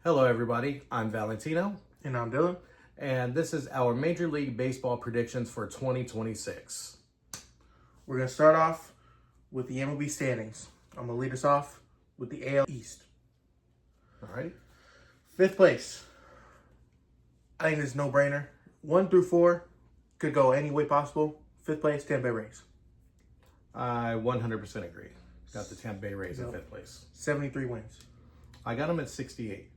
Hello, everybody. I'm Valentino, And I'm Dylan. and this is our Major League Baseball predictions for 2026. We're going to start off with the MLB standings. I'm going to lead us off with the AL East. All right. Fifth place. I think it's a no-brainer. 1 through 4 could go any way possible. Fifth place, Tampa Bay Rays. I 100% agree. Got the Tampa Bay Rays in Yep. fifth place. 73 wins. I got them at 68.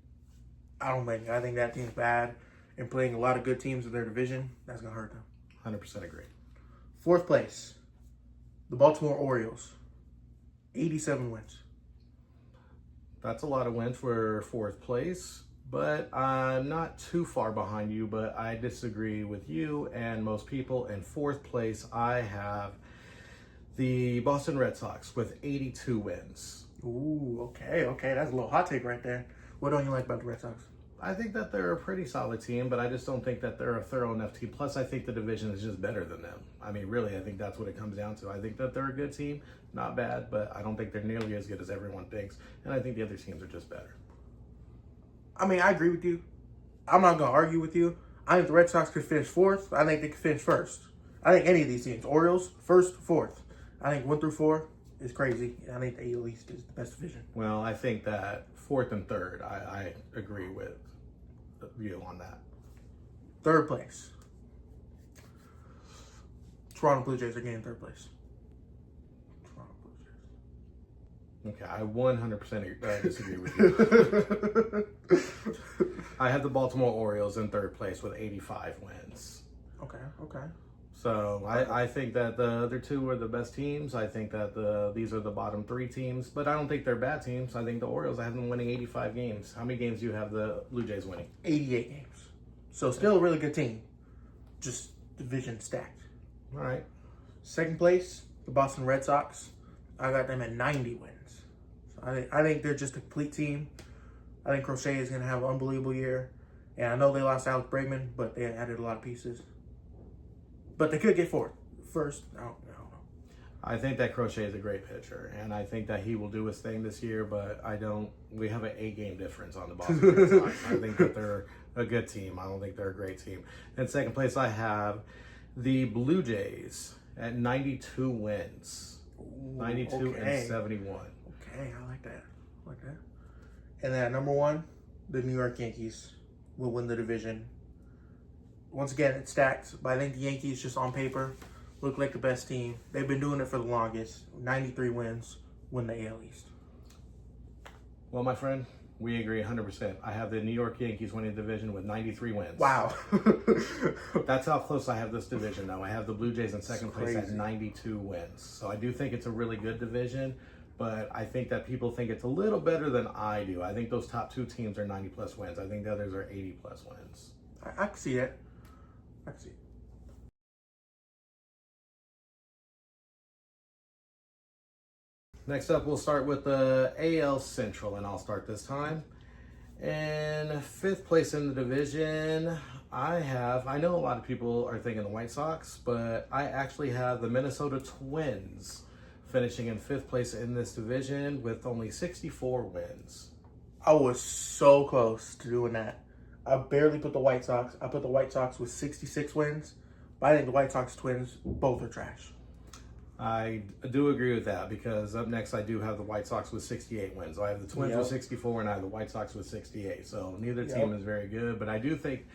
I don't think. I think that team's bad. And playing a lot of good teams in their division, that's going to hurt them. 100% agree. Fourth place. The Baltimore Orioles. 87 wins. That's a lot of wins for fourth place, but I'm not too far behind you, but I disagree with you and most people. In fourth place, I have the Boston Red Sox with 82 wins. Ooh, okay. That's a little hot take right there. What don't you like about the Red Sox? I think that they're a pretty solid team, but I just don't think that they're a thorough enough team. Plus, I think the division is just better than them. I mean, really, I think that's what it comes down to. I think that they're a good team, not bad, but I don't think they're nearly as good as everyone thinks. And I think the other teams are just better. I mean, I agree with you. I'm not going to argue with you. I think the Red Sox could finish fourth. I think they could finish first. I think any of these teams, Orioles, first, fourth. I think 1 through 4 is crazy. I think the AL East is the best division. Well, I think that fourth and third, I agree with you on that. Third place. Toronto Blue Jays are getting third place. Toronto Blue Jays. Okay, I 100% disagree with you. I have the Baltimore Orioles in third place with 85 wins. Okay. So I think that the other two are the best teams. I think that these are the bottom three teams, but I don't think they're bad teams. I think the Orioles, I have them winning 85 games. How many games do you have the Blue Jays winning? 88 games. So still a really good team. Just division stacked. All right. Second place, the Boston Red Sox. I got them at 90 wins. So I think they're just a complete team. I think Crochet is going to have an unbelievable year. And I know they lost Alex Bregman, but they added a lot of pieces. But they could get first. I don't know. I think that Crochet is a great pitcher, and I think that he will do his thing this year, but we have an 8-game difference on the Boston Red Sox. I think that they're a good team. I don't think they're a great team. In second place, I have the Blue Jays at 92 wins. Ooh, 92 and 71. Okay, I like that. And then at number 1, the New York Yankees will win the division. Once again, it's stacked, but I think the Yankees, just on paper, look like the best team. They've been doing it for the longest. 93 wins, win the AL East. Well, my friend, we agree 100%. I have the New York Yankees winning the division with 93 wins. Wow. That's how close I have this division, though. I have the Blue Jays in second place at crazy. 92 wins. So I do think it's a really good division, but I think that people think it's a little better than I do. I think those top two teams are 90-plus wins. I think the others are 80-plus wins. I can see that. Next up, we'll start with the AL Central, and I'll start this time. In fifth place in the division, I know a lot of people are thinking the White Sox, but I actually have the Minnesota Twins finishing in fifth place in this division with only 64 wins. I was so close to doing that. I barely put the White Sox. I put the White Sox with 66 wins, but I think the White Sox Twins, both are trash. I do agree with that, because up next I do have the White Sox with 68 wins. So I have the Twins with 64 and I have the White Sox with 68. So neither team is very good, but I do think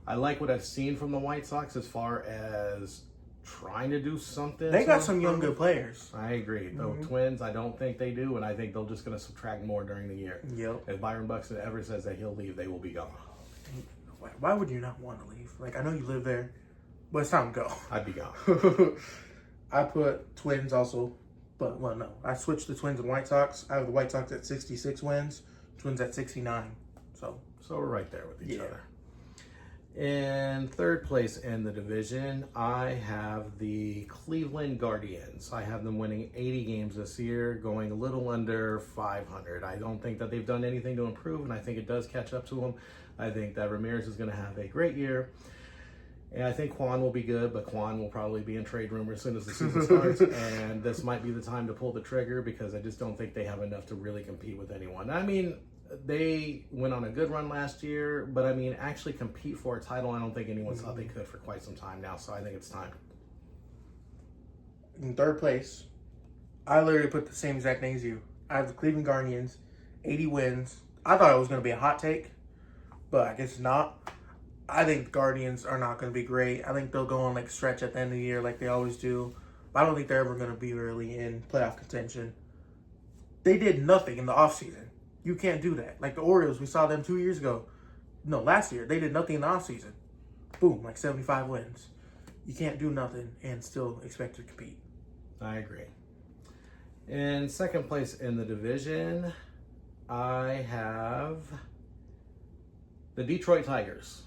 I like what I've seen from the White Sox as far as trying to do something. They got some young good players. I agree. The Twins, I don't think they do, and I think they're just going to subtract more during the year. Yep. If Byron Buxton ever says that he'll leave, they will be gone. Why would you not want to leave? Like, I know you live there, but it's time to go. I'd be gone. I put Twins also, but, well, no. I switched the Twins and White Sox. I have the White Sox at 66 wins, Twins at 69. So we're right there with each Yeah. other. In third place in the division, I have the Cleveland Guardians. I have them winning 80 games this year, going a little under 500. I don't think that they've done anything to improve, and I think it does catch up to them. I think that Ramirez is going to have a great year. And I think Quan will be good, but Quan will probably be in trade rumors as soon as the season starts. And this might be the time to pull the trigger, because I just don't think they have enough to really compete with anyone. I mean, they went on a good run last year, but I mean, actually compete for a title, I don't think anyone thought they could for quite some time now. So I think it's time. In third place, I literally put the same exact thing as you. I have the Cleveland Guardians, 80 wins. I thought it was going to be a hot take, but I guess it's not. I think the Guardians are not going to be great. I think they'll go on like stretch at the end of the year like they always do. But I don't think they're ever going to be really in playoff contention. They did nothing in the offseason. You can't do that. Like the Orioles, we saw them 2 years ago. No, last year. They did nothing in the offseason. Boom, like 75 wins. You can't do nothing and still expect to compete. I agree. In second place in the division, I have the Detroit Tigers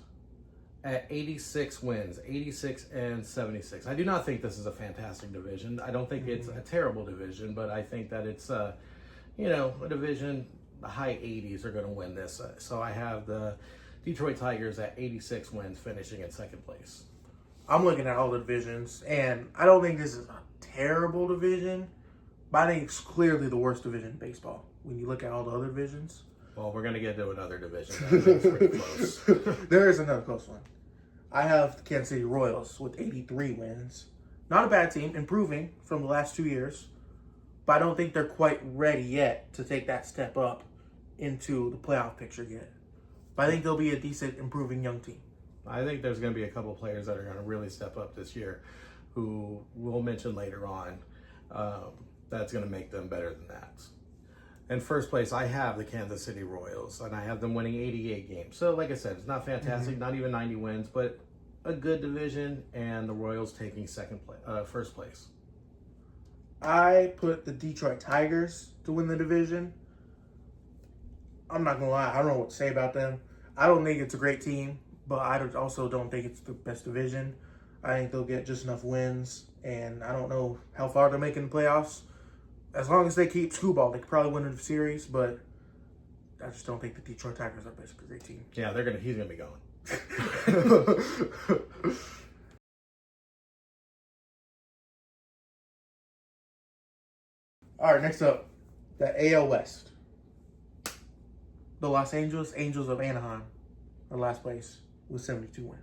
at 86 wins, 86 and 76. I do not think this is a fantastic division. I don't think it's a terrible division, but I think that it's a division, the high 80s are going to win this. So I have the Detroit Tigers at 86 wins, finishing in second place. I'm looking at all the divisions, and I don't think this is a terrible division, but I think it's clearly the worst division in baseball when you look at all the other divisions. Well, we're going to get to another division that's pretty close. There is another close one. I have the Kansas City Royals with 83 wins. Not a bad team, improving from the last 2 years, but I don't think they're quite ready yet to take that step up into the playoff picture yet. But I think they'll be a decent, improving young team. I think there's going to be a couple players that are going to really step up this year who we'll mention later on that's going to make them better than that. In first place, I have the Kansas City Royals, and I have them winning 88 games. So, like I said, it's not fantastic, not even 90 wins, but a good division, and the Royals taking first place. I put the Detroit Tigers to win the division. I'm not going to lie, I don't know what to say about them. I don't think it's a great team, but I also don't think it's the best division. I think they'll get just enough wins, and I don't know how far they're making the playoffs. As long as they keep Screwball, they could probably win the series, but I just don't think the Detroit Tigers are a great team. Yeah, he's gonna be going. All right, next up, the AL West. The Los Angeles Angels of Anaheim are last place with 72 wins.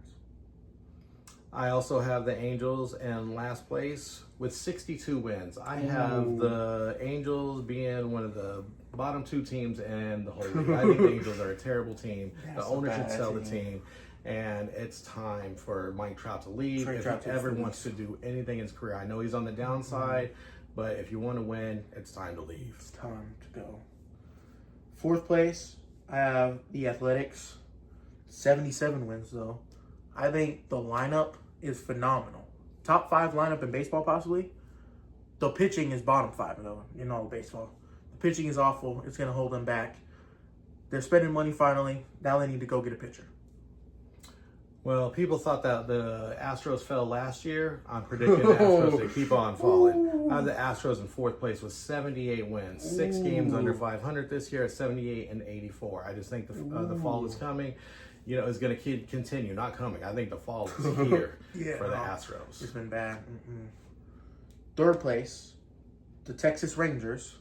I also have the Angels in last place with 62 wins. I have the Angels being one of the bottom two teams in the whole league. I think the Angels are a terrible team. The owner should sell the team. And it's time for Mike Trout to leave. If he ever wants to do anything in his career, I know he's on the downside, but if you want to win, it's time to leave. It's time to go. Fourth place, I have the Athletics. 77 wins, though. I think the lineup is phenomenal. Top 5 lineup in baseball, possibly. The pitching is bottom 5, though, in all of baseball. The pitching is awful. It's going to hold them back. They're spending money finally. Now they need to go get a pitcher. Well, people thought that the Astros fell last year. I'm predicting the Astros to keep on falling. I have the Astros in fourth place with 78 wins. 6 games under 500 this year at 78 and 84. I just think the fall is coming. Is going to continue, not coming. I think the fall is here for the Astros. It's been bad. Third place, the Texas Rangers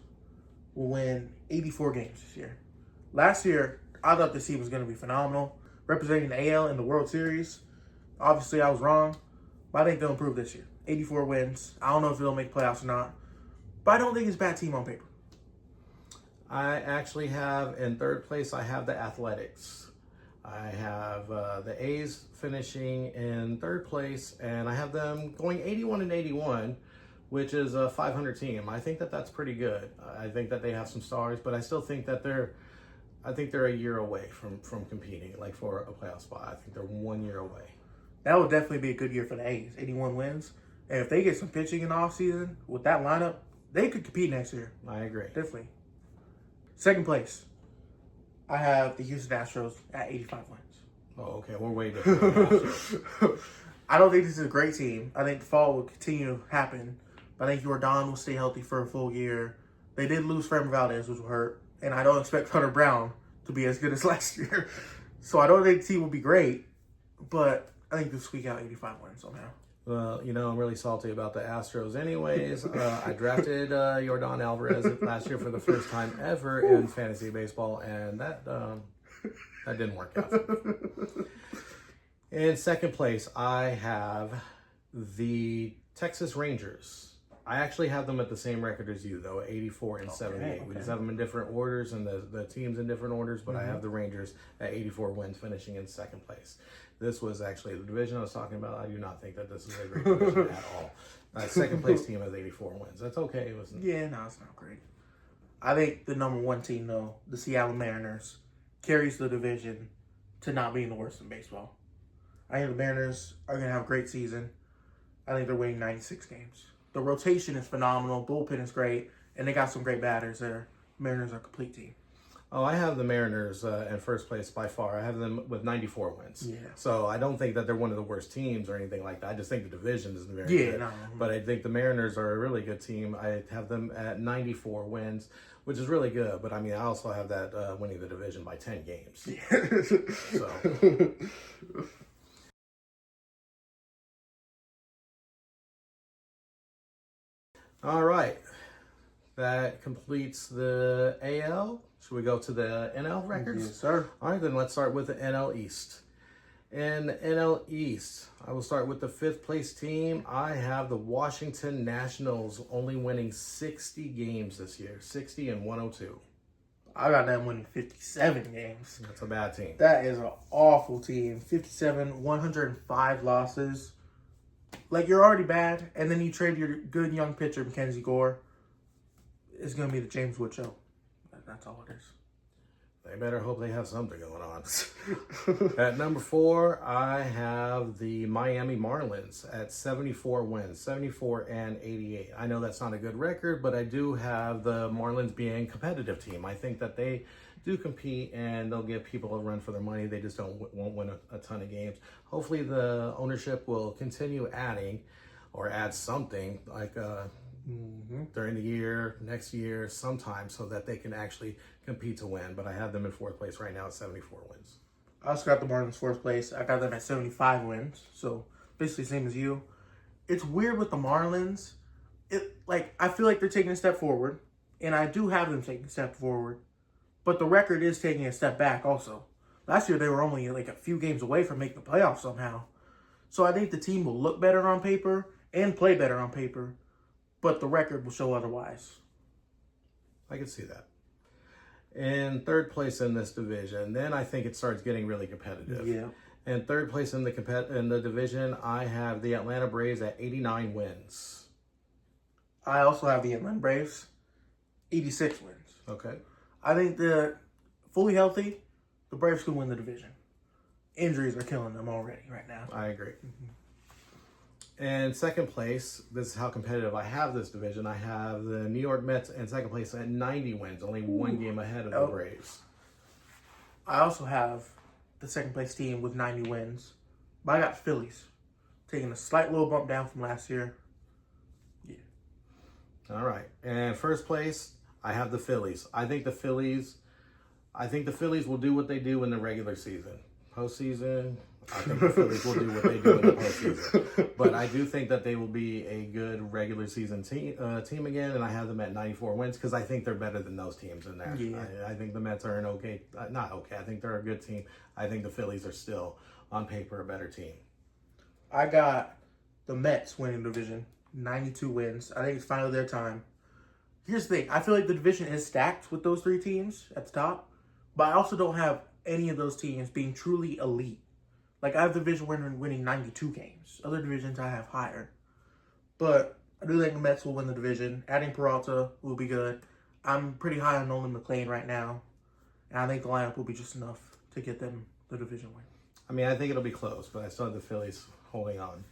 will win 84 games this year. Last year, I thought this team was going to be phenomenal, representing the AL in the World Series. Obviously, I was wrong, but I think they'll improve this year. 84 wins. I don't know if they'll make playoffs or not, but I don't think it's a bad team on paper. I actually have, in third place, I have the Athletics. I have the A's finishing in third place, and I have them going 81 and 81, which is a 500 team. I think that that's pretty good. I think that they have some stars, but I still think that they're a year away from competing, like for a playoff spot. I think they're 1 year away. That would definitely be a good year for the A's. 81 wins. And if they get some pitching in the offseason with that lineup, they could compete next year. I agree. Definitely. Second place, I have the Houston Astros at 85 wins. Oh, okay. We're way different. I don't think this is a great team. I think the fall will continue to happen. But I think Jordan will stay healthy for a full year. They did lose Framber Valdez, which will hurt. And I don't expect Hunter Brown to be as good as last year. So I don't think the team will be great. But I think they'll squeak out 85 wins somehow. Well, I'm really salty about the Astros anyways. I drafted Yordan Alvarez last year for the first time ever in fantasy baseball, and that didn't work out. In second place, I have the Texas Rangers. I actually have them at the same record as you, though, 84 and 78. We just have them in different orders and the teams in different orders, but I have the Rangers at 84 wins, finishing in second place. This was actually the division I was talking about. I do not think that this is a great division at all. Second place team has 84 wins. That's okay. It wasn't. Yeah, no, it's not great. I think the number one team, though, the Seattle Mariners, carries the division to not being the worst in baseball. I think the Mariners are going to have a great season. I think they're winning 96 games. The rotation is phenomenal. Bullpen is great. And they got some great batters there. Mariners are a complete team. Oh, I have the Mariners in first place by far. I have them with 94 wins. Yeah. So I don't think that they're one of the worst teams or anything like that. I just think the division isn't very good. No. But I think the Mariners are a really good team. I have them at 94 wins, which is really good. But, I also have that winning the division by 10 games. Yeah. So... All right, that completes the AL. Should we go to the NL records? Yes, sir. All right, then let's start with the NL East. In the NL East, I will start with the fifth place team. I have the Washington Nationals only winning 60 games this year, 60 and 102. I got them winning 57 games. That's a bad team. That is an awful team. 57, 105 losses. Like, you're already bad, and then you trade your good young pitcher, Mackenzie Gore. It's going to be the James Wood show. That's all it is. They better hope they have something going on. At number 4, I have the Miami Marlins at 74 wins, 74 and 88. I know that's not a good record, but I do have the Marlins being a competitive team. I think that they do compete and they'll give people a run for their money. They just won't win a ton of games. Hopefully the ownership will continue adding or add something like during the year, next year, sometime, so that they can actually compete to win. But I have them in fourth place right now at 74 wins. I also got the Marlins fourth place. I got them at 75 wins. So basically same as you. It's weird with the Marlins. I feel like they're taking a step forward. And I do have them taking a step forward. But the record is taking a step back also. Last year, they were only like a few games away from making the playoffs somehow. So I think the team will look better on paper and play better on paper. But the record will show otherwise. I can see that. In third place in this division, then I think it starts getting really competitive. Yeah. In third place in the division, I have the Atlanta Braves at 89 wins. I also have the Atlanta Braves, 86 wins. Okay. I think they're fully healthy. The Braves can win the division. Injuries are killing them already right now. I agree. And second place, this is how competitive I have this division. I have the New York Mets in second place at 90 wins, only one game ahead of the Braves. I also have the second place team with 90 wins. But I got Phillies, taking a slight little bump down from last year. Yeah. All right. And first place, I have the Phillies. I think the Phillies will do what they do in the regular season. Postseason, I think the Phillies will do what they do in the postseason. But I do think that they will be a good regular season team again, and I have them at 94 wins because I think they're better than those teams in there. Yeah. I think the Mets are not okay. I think they're a good team. I think the Phillies are still, on paper, a better team. I got the Mets winning the division, 92 wins. I think it's finally their time. Here's the thing. I feel like the division is stacked with those three teams at the top, but I also don't have any of those teams being truly elite. Like, I have the division winning 92 games. Other divisions I have higher. But I do think the Mets will win the division. Adding Peralta will be good. I'm pretty high on Nolan McLean right now. And I think the lineup will be just enough to get them the division win. I think it'll be close, but I still have the Phillies holding on.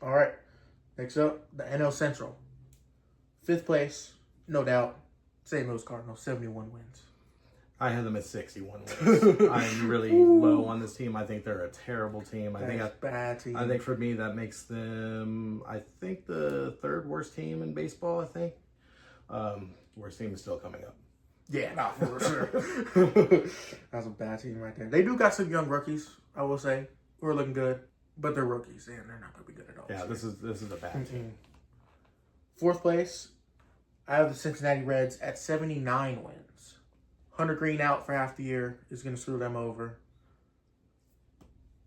All right. Next up, the NL Central. Fifth place, no doubt. St. Louis Cardinals, 71 wins. I have them at 61 wins. I'm really low on this team. I think they're a terrible team. Bad team. I think for me that makes them, the third worst team in baseball, I think. Worst team is still coming up. Yeah, not for sure. That's a bad team right there. They do got some young rookies, I will say, who are looking good, but they're rookies and they're not going to be good at all. Yeah, this is a bad team. Fourth place, I have the Cincinnati Reds at 79 wins. Hunter Green out for half the year is going to screw them over.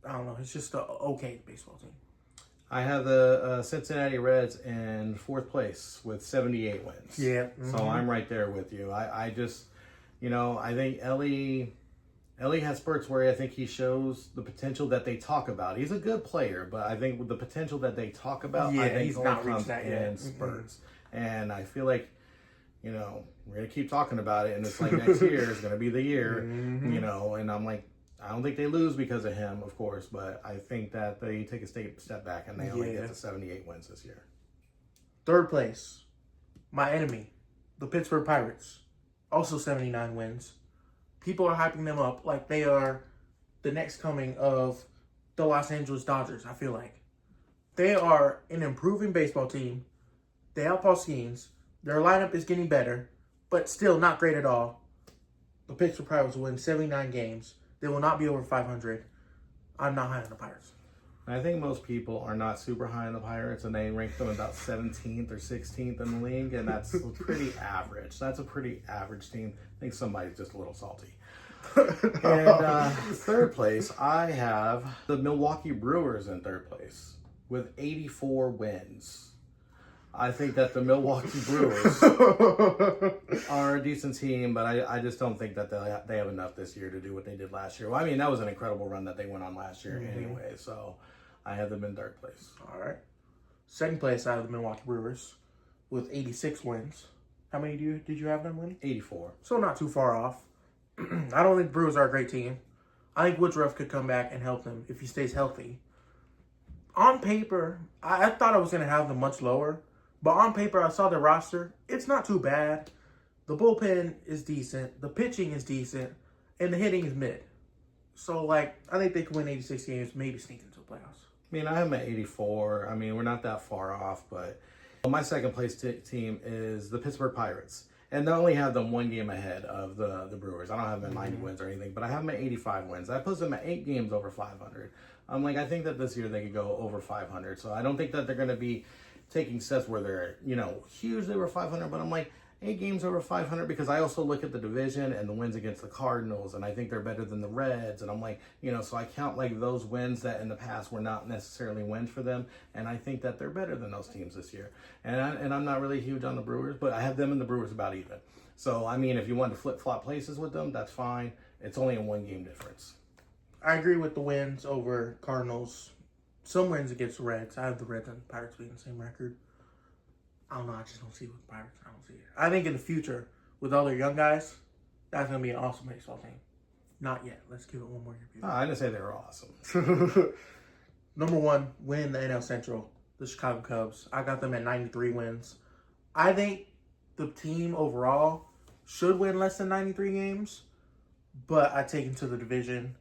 I don't know. It's just an okay baseball team. I have the Cincinnati Reds in fourth place with 78 wins. Yeah. So I'm right there with you. I just, I think Ellie has spurts where I think he shows the potential that they talk about. He's a good player, but I think with the potential that they talk about, I think he's only not reached comes that in yet. spurts. And I feel like, we're going to keep talking about it, and it's like next year is going to be the year, and I'm like, I don't think they lose because of him, of course, but I think that they take a step back and they only get to 78 wins this year. Third place, my enemy, the Pittsburgh Pirates, also 79 wins. People are hyping them up like they are the next coming of the Los Angeles Dodgers, I feel like. They are an improving baseball team. They have Paul Skeens. Their lineup is getting better, but still not great at all. The Pittsburgh Pirates will win 79 games. They will not be over 500. I'm not high on the Pirates. I think most people are not super high on the Pirates, and they rank them about 17th or 16th in the league, and that's pretty average. That's a pretty average team. I think somebody's just a little salty. And third place, I have the Milwaukee Brewers in third place with 84 wins. I think that the Milwaukee Brewers are a decent team, but I just don't think that they have enough this year to do what they did last year. Well, I mean, that was an incredible run that they went on last year anyway, so I have them in third place. All right. Second place, I have the Milwaukee Brewers with 86 wins. How many did you have them win? 84. So not too far off. I don't think the Brewers are a great team. I think Woodruff could come back and help them if he stays healthy. On paper, I thought I was going to have them much lower. But on paper, I saw the roster. It's not too bad. The bullpen is decent. The pitching is decent. And the hitting is mid. So, I think they could win 86 games, maybe sneak into the playoffs. I mean, I have them at 84. I mean, we're not that far off. But my second place team is the Pittsburgh Pirates. And they only have them one game ahead of the Brewers. I don't have them at 90 wins or anything. But I have them at 85 wins. That puts them at 8 games over 500. I think that this year they could go over 500. So I don't think that they're going to be taking steps where they're, hugely over 500, but I'm like, 8 games over 500 because I also look at the division and the wins against the Cardinals, and I think they're better than the Reds, and I'm like, so I count those wins that in the past were not necessarily wins for them, and I think that they're better than those teams this year. And I'm not really huge on the Brewers, but I have them and the Brewers about even. So, I mean, if you want to flip-flop places with them, that's fine. It's only a 1-game difference. I agree with the wins over Cardinals. Some wins against the Reds. I have the Reds and the Pirates being the same record. I don't know. I just don't see it with the Pirates. I don't see it. I think in the future, with all their young guys, that's going to be an awesome baseball team. Not yet. Let's give it one more year. I didn't say they were awesome. Number 1, win the NL Central, the Chicago Cubs. I got them at 93 wins. I think the team overall should win less than 93 games, but I take them to the division.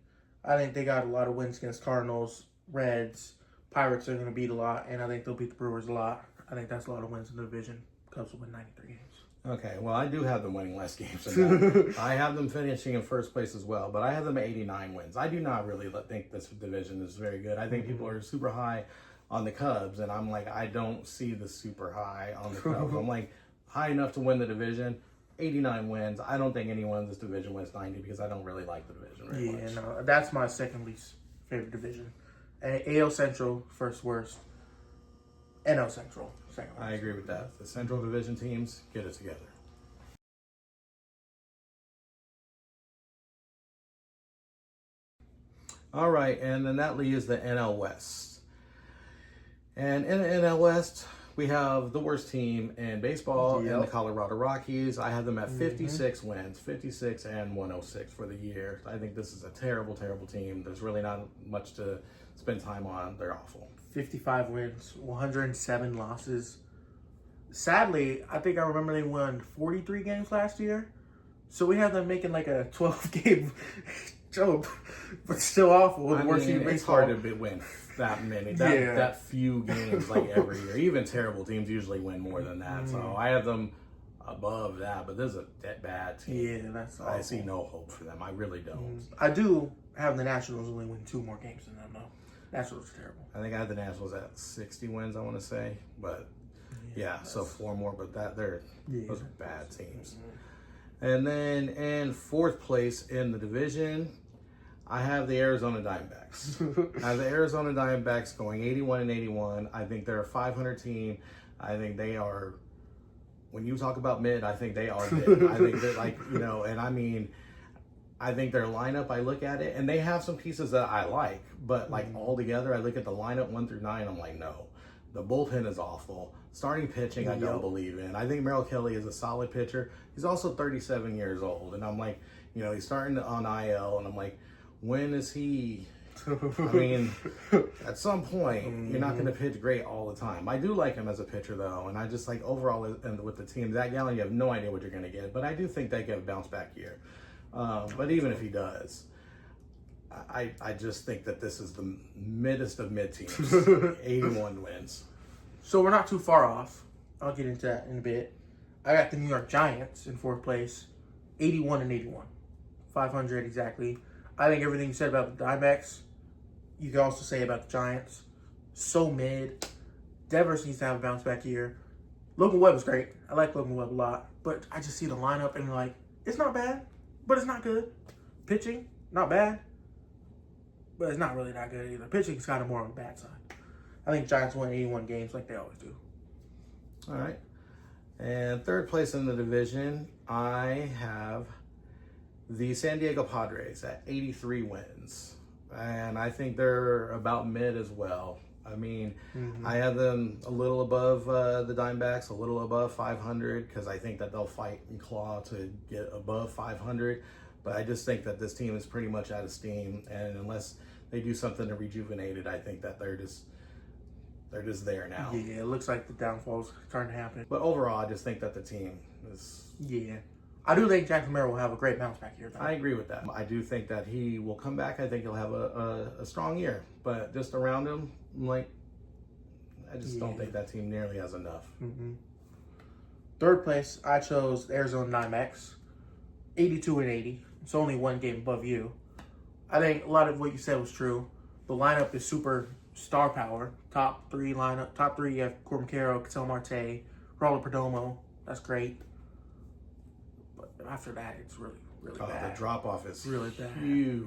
I think they got a lot of wins against Cardinals, Reds. Pirates are going to beat a lot, and I think they'll beat the Brewers a lot. I think that's a lot of wins in the division. Cubs will win 93 games. Okay, well, I do have them winning less games than that. I have them finishing in first place as well, but I have them at 89 wins. I do not really think this division is very good. I think people are super high on the Cubs, and I'm like, I don't see the super high on the Cubs. I'm like, high enough to win the division, 89 wins. I don't think anyone in this division wins 90 because I don't really like the division very much. Yeah, no, that's my second least favorite division. AL Central, first worst. NL Central, second worst. I agree with that. The Central Division teams, get it together. All right, and then that leaves the NL West. And in the NL West, we have the worst team in baseball, in the Colorado Rockies. I have them at 56 wins, 56 and 106 for the year. I think this is a terrible, terrible team. There's really not much to spend time on. They're awful. 55 wins, 107 losses. Sadly, I think I remember they won 43 games last year. So we have them making like a 12-game jump, but still awful. I mean, it's hard to win that many, that few games like every year. Even terrible teams usually win more than that. So I have them above that, but this is a bad team. Yeah, that's I awful. see no hope for them. I really don't. I do have the Nationals only win 2 more games than them, though. Nationals are terrible. I think I had the Nationals at 60 wins, I want to say. But yeah, so 4 more, but those are bad teams. And then in 4th place in the division, I have the Arizona Diamondbacks. I have the Arizona Diamondbacks going 81-81. I think they're a 500 team. I think they are, when you talk about mid, I think they are mid. I think they're like, and I mean, I think their lineup, I look at it, and they have some pieces that I like, but like all together, I look at the lineup 1 through 9, I'm like, no. The bullpen is awful. Starting pitching, I don't believe in. I think Merrill Kelly is a solid pitcher. He's also 37 years old, and I'm like, he's starting on IL, and I'm like, when is he? I mean, at some point, you're not going to pitch great all the time. I do like him as a pitcher, though, and I just like overall and with the team, Zach Gallen, you have no idea what you're going to get, but I do think they get a bounce back year. But even if he does, I just think that this is the middest of mid teams. 81 wins. So we're not too far off. I'll get into that in a bit. I got the New York Giants in 4th place, 81-81, 500 exactly. I think everything you said about the Diamondbacks, you can also say about the Giants. So mid. Devers needs to have a bounce back year. Logan Webb is great. I like Logan Webb a lot, but I just see the lineup and like, it's not bad, but it's not good. Pitching, not bad, but it's not really that good either. Pitching's kind of more on the bad side. I think Giants win 81 games like they always do. All right. And 3rd place in the division, I have the San Diego Padres at 83 wins. And I think they're about mid as well. I mean, I have them a little above the Diamondbacks, a little above 500, because I think that they'll fight and claw to get above 500. But I just think that this team is pretty much out of steam. And unless they do something to rejuvenate it, I think that they're just there now. Yeah, it looks like the downfall's starting to happen. But overall, I just think that the team is... Yeah. I do think Jackson Merrill will have a great bounce back year, though. I agree with that. I do think that he will come back. I think he'll have a strong year. But just around him, I just don't think that team nearly has enough. 3rd place, I chose the Arizona Diamondbacks, 82-80. It's only 1 game above you. I think a lot of what you said was true. The lineup is super star power. Top 3 lineup. Top 3, you have Corbin Carroll, Ketel Marte, Raul Perdomo. That's great. But after that, it's really, really bad. The drop-off is really bad. Huge.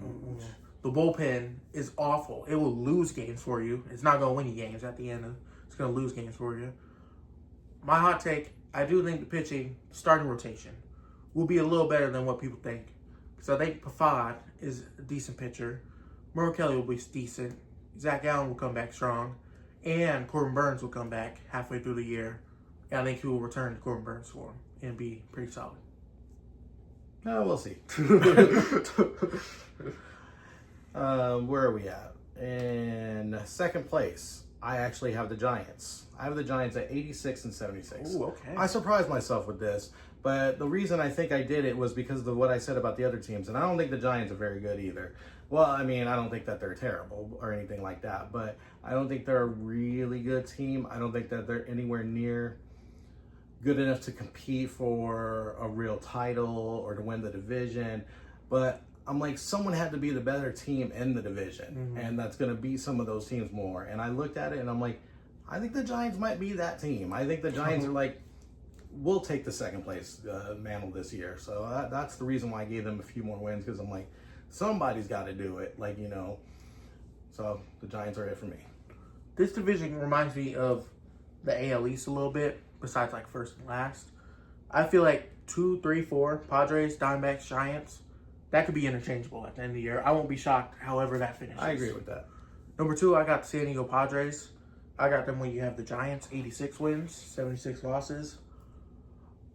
The bullpen is awful. It will lose games for you. It's not going to win you games at the end. It's going to lose games for you. My hot take, I do think the pitching, starting rotation, will be a little better than what people think. So I think Pafad is a decent pitcher. Merrill Kelly will be decent. Zach Allen will come back strong. And Corbin Burns will come back halfway through the year. And I think he will return to Corbin Burns for him and be pretty solid. No, we'll see. Where are we at? In 2nd place, I actually have the Giants. I have the Giants at 86-76. Ooh, okay. I surprised myself with this, but the reason I think I did it was because of what I said about the other teams, and I don't think the Giants are very good either. Well, I mean, I don't think that they're terrible or anything like that, but I don't think they're a really good team. I don't think that they're anywhere near good enough to compete for a real title or to win the division. But I'm like, someone had to be the better team in the division, and that's going to beat some of those teams more. And I looked at it, and I'm like, I think the Giants might be that team. I think the Giants are like, we'll take the 2nd place mantle this year. So that's the reason why I gave them a few more wins, because I'm like, somebody's got to do it. So the Giants are it for me. This division reminds me of the AL East a little bit, besides like 1st and last. I feel like 2, 3, 4, Padres, Diamondbacks, Giants, that could be interchangeable at the end of the year. I won't be shocked however that finishes. I agree with that. Number 2, I got the San Diego Padres. I got them when you have the Giants, 86 wins, 76 losses.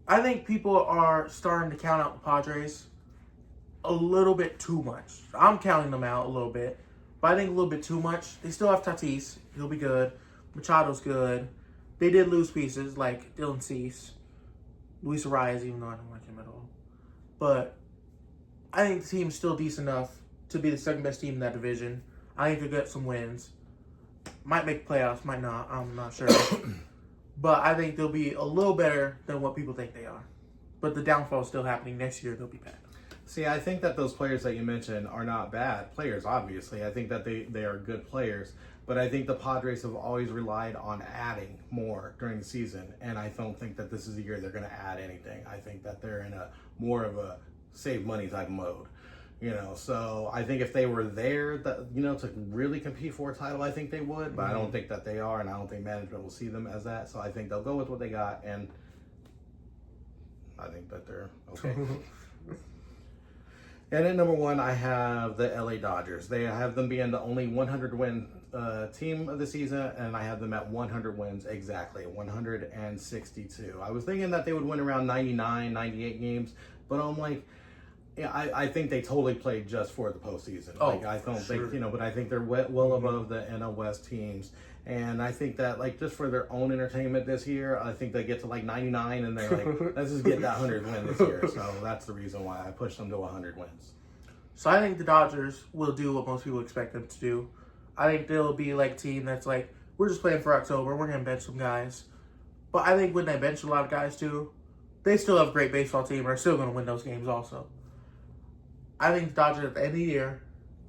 I think people are starting to count out the Padres a little bit too much. I'm counting them out a little bit, but I think a little bit too much. They still have Tatis. He'll be good. Machado's good. They did lose pieces like Dylan Cease, Luis Arias, even though I don't like him at all. But I think the team's still decent enough to be the 2nd best team in that division. I think they'll get some wins. Might make playoffs, might not. I'm not sure. but I think they'll be a little better than what people think they are. But the downfall is still happening. Next year, they'll be bad. See, I think that those players that you mentioned are not bad players, obviously. I think that they are good players. But I think the Padres have always relied on adding more during the season. And I don't think that this is the year they're going to add anything. I think that they're in a more of a save money type mode. So I think if they were there, that to really compete for a title, I think they would. But I don't think that they are, and I don't think management will see them as that. So I think they'll go with what they got, and I think that they're okay. And at number 1, I have the LA Dodgers. They have them being the only 100-win team of the season, and I have them at 100 wins exactly, 162. I was thinking that they would win around 99, 98 games, but I'm like, yeah, I think they totally played just for the postseason. I don't think, but I think they're well above the NL West teams. And I think that, just for their own entertainment this year, I think they get to 99 and they're like, let's just get that 100 win this year. So that's the reason why I pushed them to 100 wins. So I think the Dodgers will do what most people expect them to do. I think they'll be a team that's we're just playing for October. We're going to bench some guys. But I think when they bench a lot of guys too, they still have a great baseball team and are still going to win those games also. I think the Dodgers at the end of the year,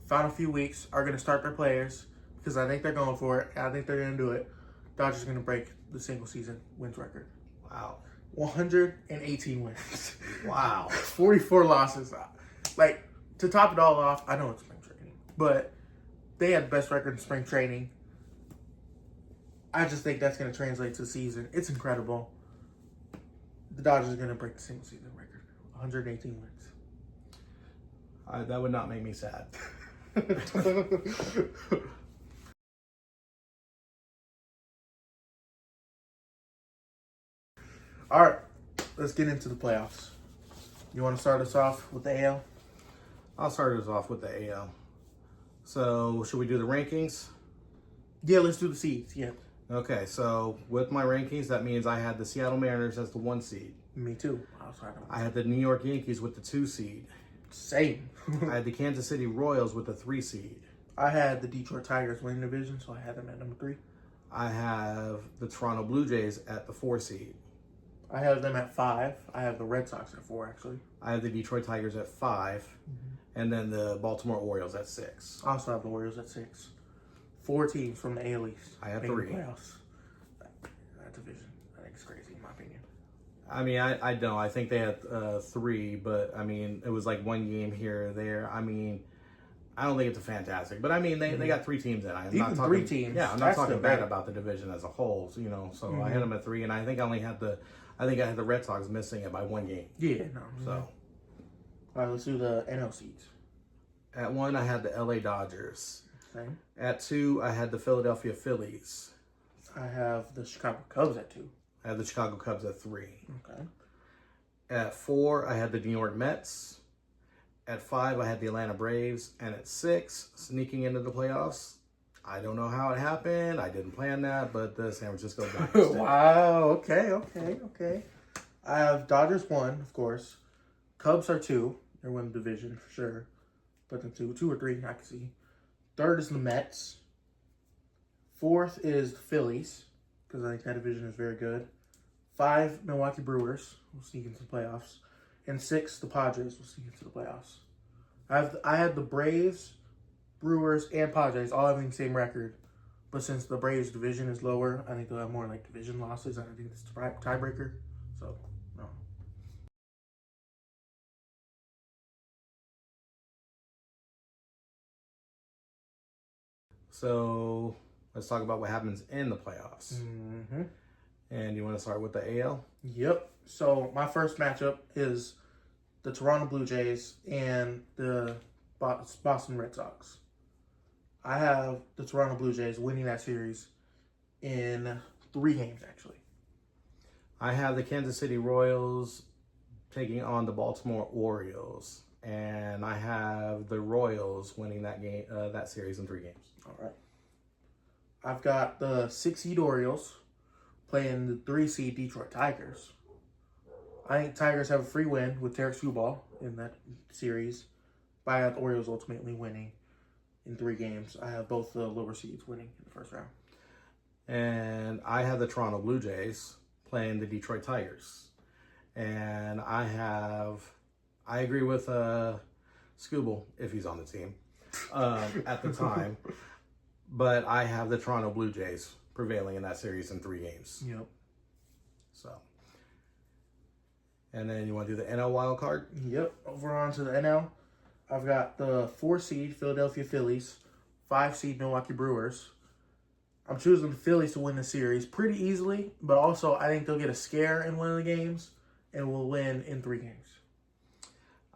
final few weeks, are going to start their players because I think they're going for it. I think they're going to do it. Dodgers are going to break the single season wins record. Wow. 118 wins. Wow. 44 losses. To top it all off, I know it's spring training, but they had the best record in spring training. I just think that's going to translate to the season. It's incredible. The Dodgers are going to break the single season record. 118 wins. That would not make me sad. All right, let's get into the playoffs. You want to start us off with the AL? I'll start us off with the AL. So, should we do the rankings? Yeah, let's do the seeds, yeah. Okay, so with my rankings, that means I had the Seattle Mariners as the 1 seed. Me too. I had the New York Yankees with the 2 seed. Same. I had the Kansas City Royals with the 3 seed. I had the Detroit Tigers winning the division, so I had them at number 3. I have the Toronto Blue Jays at the 4 seed. I have them at 5. I have the Red Sox at 4, actually. I have the Detroit Tigers at 5. And then the Baltimore Orioles at 6. I also have the Orioles at 6. 4 teams from the AL East. I have 3. Playoffs. That division, I think, is crazy, in my opinion. I mean, I don't. I think they had 3, but I mean, it was 1 game here or there. I mean, I don't think it's a fantastic, but I mean, they got 3 teams in. I'm not talking 3 teams. Yeah, I'm not talking bad about the division as a whole. So I had them at 3, and I think I only had I had the Red Sox missing it by 1 game. Yeah, no. So, all right, let's do the NL seeds. At 1, I had the LA Dodgers. Same. At 2, I had the Philadelphia Phillies. I have the Chicago Cubs at 2. I had the Chicago Cubs at 3. Okay. At 4, I had the New York Mets. At 5, I had the Atlanta Braves. And at 6, sneaking into the playoffs, I don't know how it happened. I didn't plan that, but the San Francisco Giants did. Wow. Okay. I have Dodgers 1, of course. Cubs are 2. They're winning the division for sure. But the 2 or 3, I can see. 3rd is the Mets. 4th is the Phillies, because I think that division is very good. 5, Milwaukee Brewers will sneak into the playoffs. And 6, the Padres will sneak into the playoffs. I had the Braves, Brewers, and Padres all having the same record. But since the Braves division is lower, I think they'll have more division losses. I think it's a tiebreaker. So, no. So, let's talk about what happens in the playoffs. Mm-hmm. And you want to start with the AL? Yep. So, my first matchup is the Toronto Blue Jays and the Boston Red Sox. I have the Toronto Blue Jays winning that series in 3 games, actually. I have the Kansas City Royals taking on the Baltimore Orioles. And I have the Royals winning that series in 3 games. All right. I've got the 6 seed Orioles playing the 3 seed Detroit Tigers. I think Tigers have a free win with Tarek Subal in that series. But I got the Orioles ultimately winning in 3 games. I have both the lower seeds winning in the first round. And I have the Toronto Blue Jays playing the Detroit Tigers. And I agree with Scooble, if he's on the team, at the time. But I have the Toronto Blue Jays prevailing in that series in 3 games. Yep. So. And then you want to do the NL wild card? Yep. Over on to the NL. I've got the 4 seed Philadelphia Phillies, 5 seed Milwaukee Brewers. I'm choosing the Phillies to win the series pretty easily, but also I think they'll get a scare in one of the games and will win in 3 games.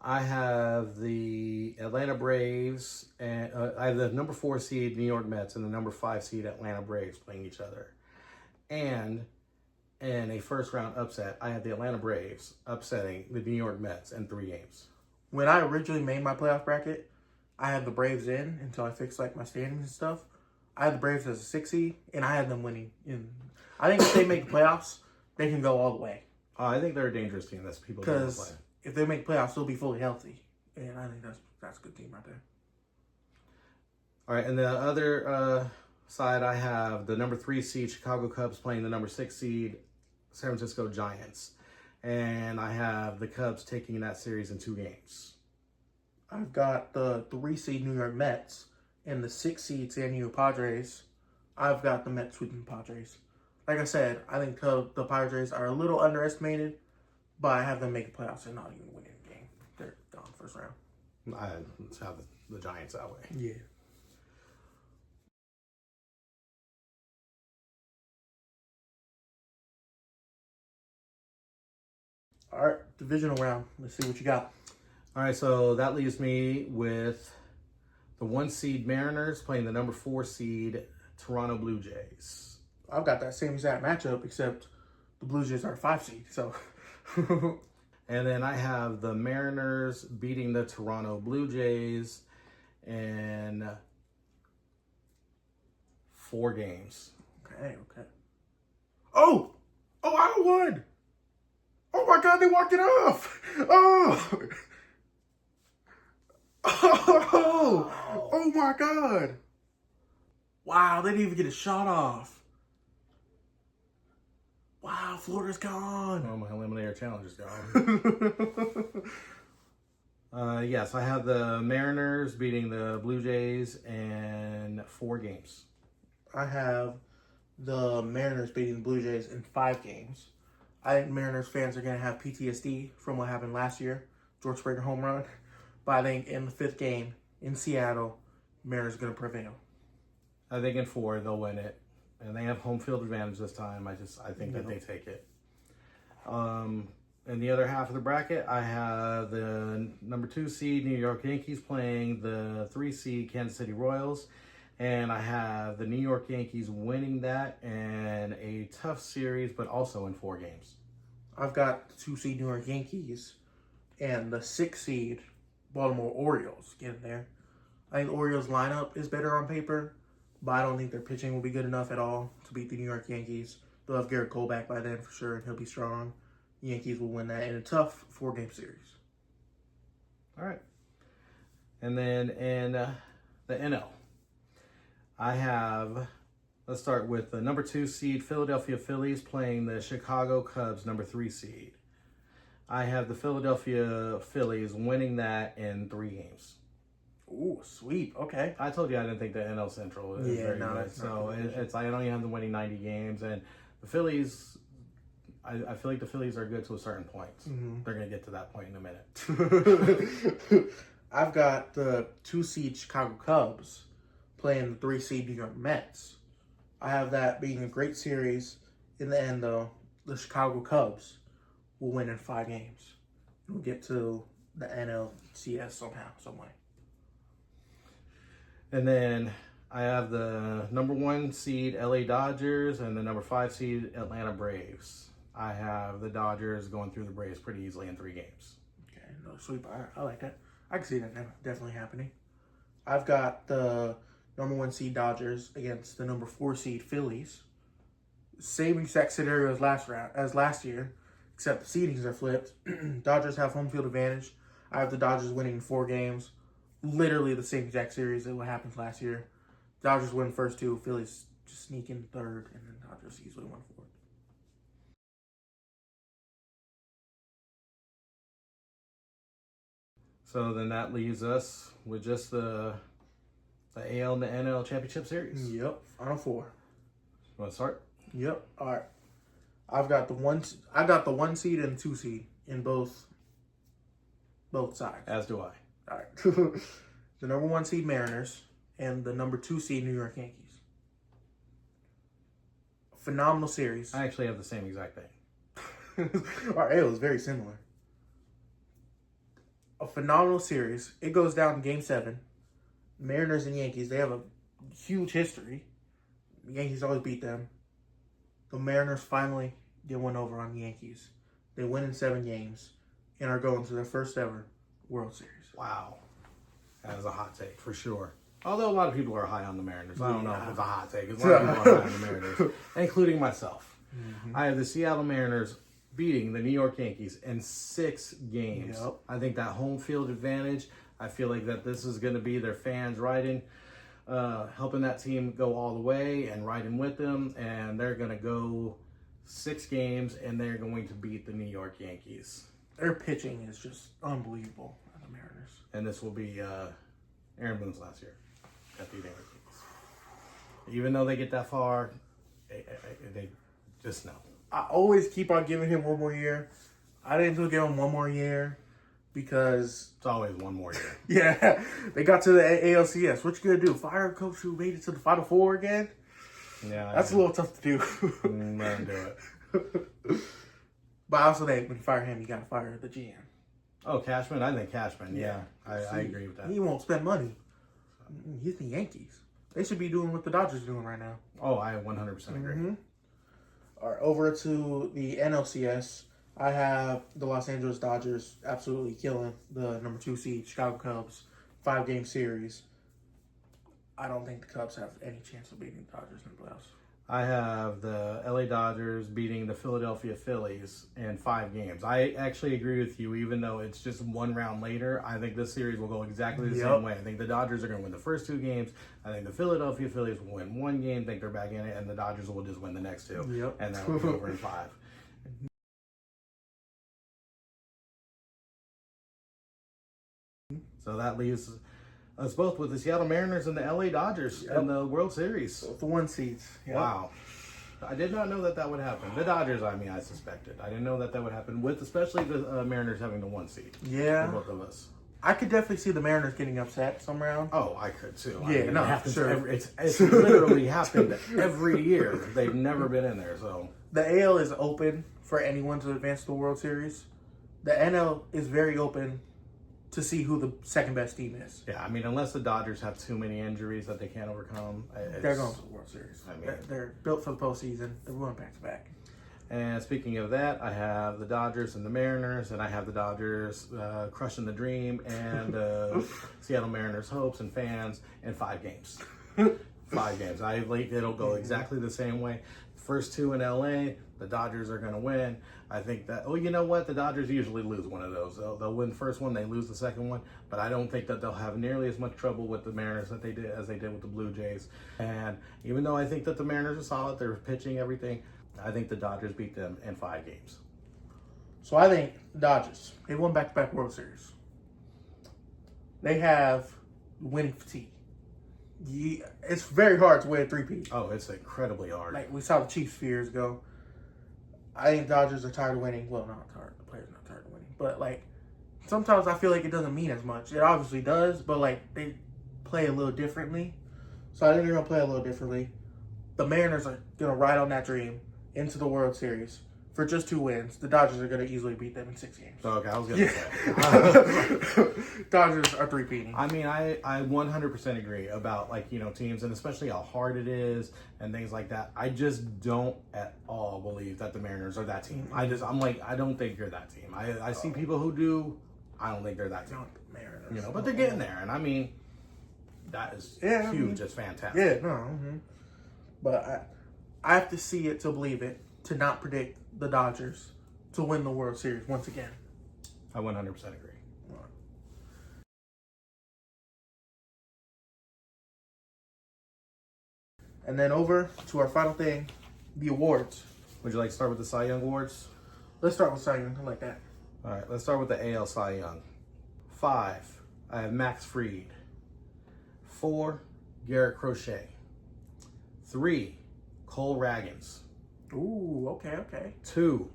I have the Atlanta Braves, and I have the number 4 seed New York Mets and the number 5 seed Atlanta Braves playing each other. And in a first round upset, I have the Atlanta Braves upsetting the New York Mets in 3 games. When I originally made my playoff bracket, I had the Braves in until I fixed like my standings and stuff. I had the Braves as a 6 seed, and I had them winning. I think if they make the playoffs, they can go all the way. I think they're a dangerous team. That's people don't play. Because if they make playoffs, they'll be fully healthy, and I think that's a good team right there. All right, and the other side, I have the number 3 seed Chicago Cubs playing the number 6 seed San Francisco Giants, and I have the Cubs taking that series in 2 games. I've got the 3 seed New York Mets and the 6 seed San Diego Padres. I've got the Mets sweeping the Padres. Like I said, I think the Padres are a little underestimated, but I have them make the playoffs and not even win any game. They're gone first round. I have the Giants that way. Yeah. All right, divisional round. Let's see what you got. All right, so that leaves me with the 1 seed Mariners playing the number 4 seed Toronto Blue Jays. I've got that same exact matchup, except the Blue Jays are a 5 seed. So, and then I have the Mariners beating the Toronto Blue Jays in 4 games. Okay. Oh, I won! Oh my God, they walked it off! Oh my God! Wow, they didn't even get a shot off. Wow, Florida's gone. Oh, my Eliminator Challenge is gone. Yes, I have the Mariners beating the Blue Jays in 4 games. I have the Mariners beating the Blue Jays in 5 games. I think Mariners fans are going to have PTSD from what happened last year, George Springer home run. But I think in the 5th game in Seattle, Mariners are going to prevail. I think in 4 they'll win it, and they have home field advantage this time. I think that they take it. In the other half of the bracket, I have the number 2 seed New York Yankees playing the 3 seed Kansas City Royals. And I have the New York Yankees winning that in a tough series, but also in 4 games. I've got the 2 seed New York Yankees and the 6 seed Baltimore Orioles getting there. I think the Orioles lineup is better on paper, but I don't think their pitching will be good enough at all to beat the New York Yankees. They'll have Garrett Cole back by then for sure, and he'll be strong. The Yankees will win that in a tough 4-game series. All right. And then in the NL, I have, let's start with the number 2 seed Philadelphia Phillies playing the Chicago Cubs number 3 seed. I have the Philadelphia Phillies winning that in 3 games. Ooh, sweep. Okay. I told you I didn't think the NL Central was very good. So it's I don't even have them winning 90 games. And the Phillies, I feel like the Phillies are good to a certain point. Mm-hmm. They're going to get to that point in a minute. I've got the 2 seed Chicago Cubs playing the 3 seed New York Mets. I have that being a great series. In the end, though, the Chicago Cubs will win in 5 games. We'll get to the NLCS somehow, some way. And then I have the number 1 seed LA Dodgers and the number 5 seed Atlanta Braves. I have the Dodgers going through the Braves pretty easily in 3 games. Okay, no sweep. I like that. I can see that definitely happening. I've got the number 1 seed Dodgers against the number 4 seed Phillies. Same exact scenario as last year, except the seedings are flipped. Dodgers have home field advantage. I have the Dodgers winning 4 games. Literally the same exact series that what happened last year. Dodgers win first 2, Phillies just sneak in third, and then Dodgers easily win fourth. So then that leaves us with just the AL and the NL Championship Series. Yep, Final Four. You want to start? Yep. All right. I got the 1 seed and 2 seed in both sides. As do I. All right. The number 1 seed Mariners and the number 2 seed New York Yankees. Phenomenal series. I actually have the same exact thing. Our AL is very similar. A phenomenal series. It goes down in Game 7. Mariners and Yankees, they have a huge history. The Yankees always beat them. The Mariners finally get one over on the Yankees. They win in 7 games and are going to their first ever World Series. Wow. That is a hot take for sure. Although a lot of people are high on the Mariners. I don't know if it's a hot take. A lot of people are high on the Mariners, including myself. Mm-hmm. I have the Seattle Mariners beating the New York Yankees in 6 games. Yep. I think that home field advantage, I feel like that this is going to be their fans riding, helping that team go all the way and riding with them. And they're going to go 6 games and they're going to beat the New York Yankees. Their pitching is just unbelievable on the Mariners. And this will be Aaron Boone's last year at the New York Yankees. Even though they get that far, they just know. I always keep on giving him one more year. I didn't give him one more year because it's always one more year. Yeah, they got to the ALCS. What you gonna do? Fire a coach who made it to the Final Four again? Yeah, that's a little tough to do. Let him do it. But I also think when you fire him, you gotta fire the GM. Oh, Cashman? I think Cashman. Yeah, I agree with that. He won't spend money. He's the Yankees. They should be doing what the Dodgers are doing right now. Oh, I 100% agree. Mm-hmm. All right, over to the NLCS. I have the Los Angeles Dodgers absolutely killing the number 2 seed Chicago Cubs 5-game series. I don't think the Cubs have any chance of beating the Dodgers in the playoffs. I have the LA Dodgers beating the Philadelphia Phillies in 5 games. I actually agree with you, even though it's just 1 round later. I think this series will go exactly the same way. I think the Dodgers are going to win the first 2 games. I think the Philadelphia Phillies will win 1 game, think they're back in it, and the Dodgers will just win the next 2. And then we'll be over in 5. So that leaves us both with the Seattle Mariners and the LA Dodgers in the World Series. The 1 seeds. Yep. Wow. I did not know that would happen. The Dodgers, I suspected. I didn't know that would happen, with especially the Mariners having the 1 seed. Yeah. For both of us. I could definitely see the Mariners getting upset some round. Oh, I could too. Yeah, it happens sure. It's literally happened every year. They've never been in there, so. The AL is open for anyone to advance to the World Series. The NL is very open to see who the second best team is. Yeah, unless the Dodgers have too many injuries that they can't overcome. They're going to the World Series. They're built for the postseason. They're going back-to-back. And speaking of that, I have the Dodgers and the Mariners, and I have the Dodgers crushing the dream and Seattle Mariners hopes and fans in 5 games. 5 games. I think it'll go exactly the same way. First 2 in LA, the Dodgers are going to win. I think that, you know what? The Dodgers usually lose one of those. They'll win the first one, they lose the second one, but I don't think that they'll have nearly as much trouble with the Mariners as they did with the Blue Jays. And even though I think that the Mariners are solid, they're pitching everything, I think the Dodgers beat them in 5 games. So I think the Dodgers, they won back-to-back World Series. They have winning fatigue. It's very hard to win a 3-peat. Oh, it's incredibly hard. Like we saw the Chiefs a few years ago. I think Dodgers are tired of winning. Well, not tired. The players are not tired of winning. But, sometimes I feel like it doesn't mean as much. It obviously does, but, they play a little differently. So I think they're going to play a little differently. The Mariners are going to ride on that dream into the World Series for just 2 wins. The Dodgers are going to easily beat them in 6 games. Okay, I was going to say. Dodgers are 3-peating. I 100% agree about, teams, and especially how hard it is and things like that. I just don't at all believe that the Mariners are that team. Mm-hmm. I don't think you're that team. I see people who do. I don't think they're that team. Mariners. But they're getting there, and that is huge. It's fantastic. Yeah, no. Mm-hmm. But I have to see it to believe it, to not predict the Dodgers to win the World Series once again. I 100% agree. And then over to our final thing, the awards. Would you like to start with the Cy Young Awards? Let's start with Cy Young. I like that. All right, let's start with the AL Cy Young. 5, I have Max Fried. 4, Garrett Crochet. 3, Cole Ragans. Ooh, okay. 2,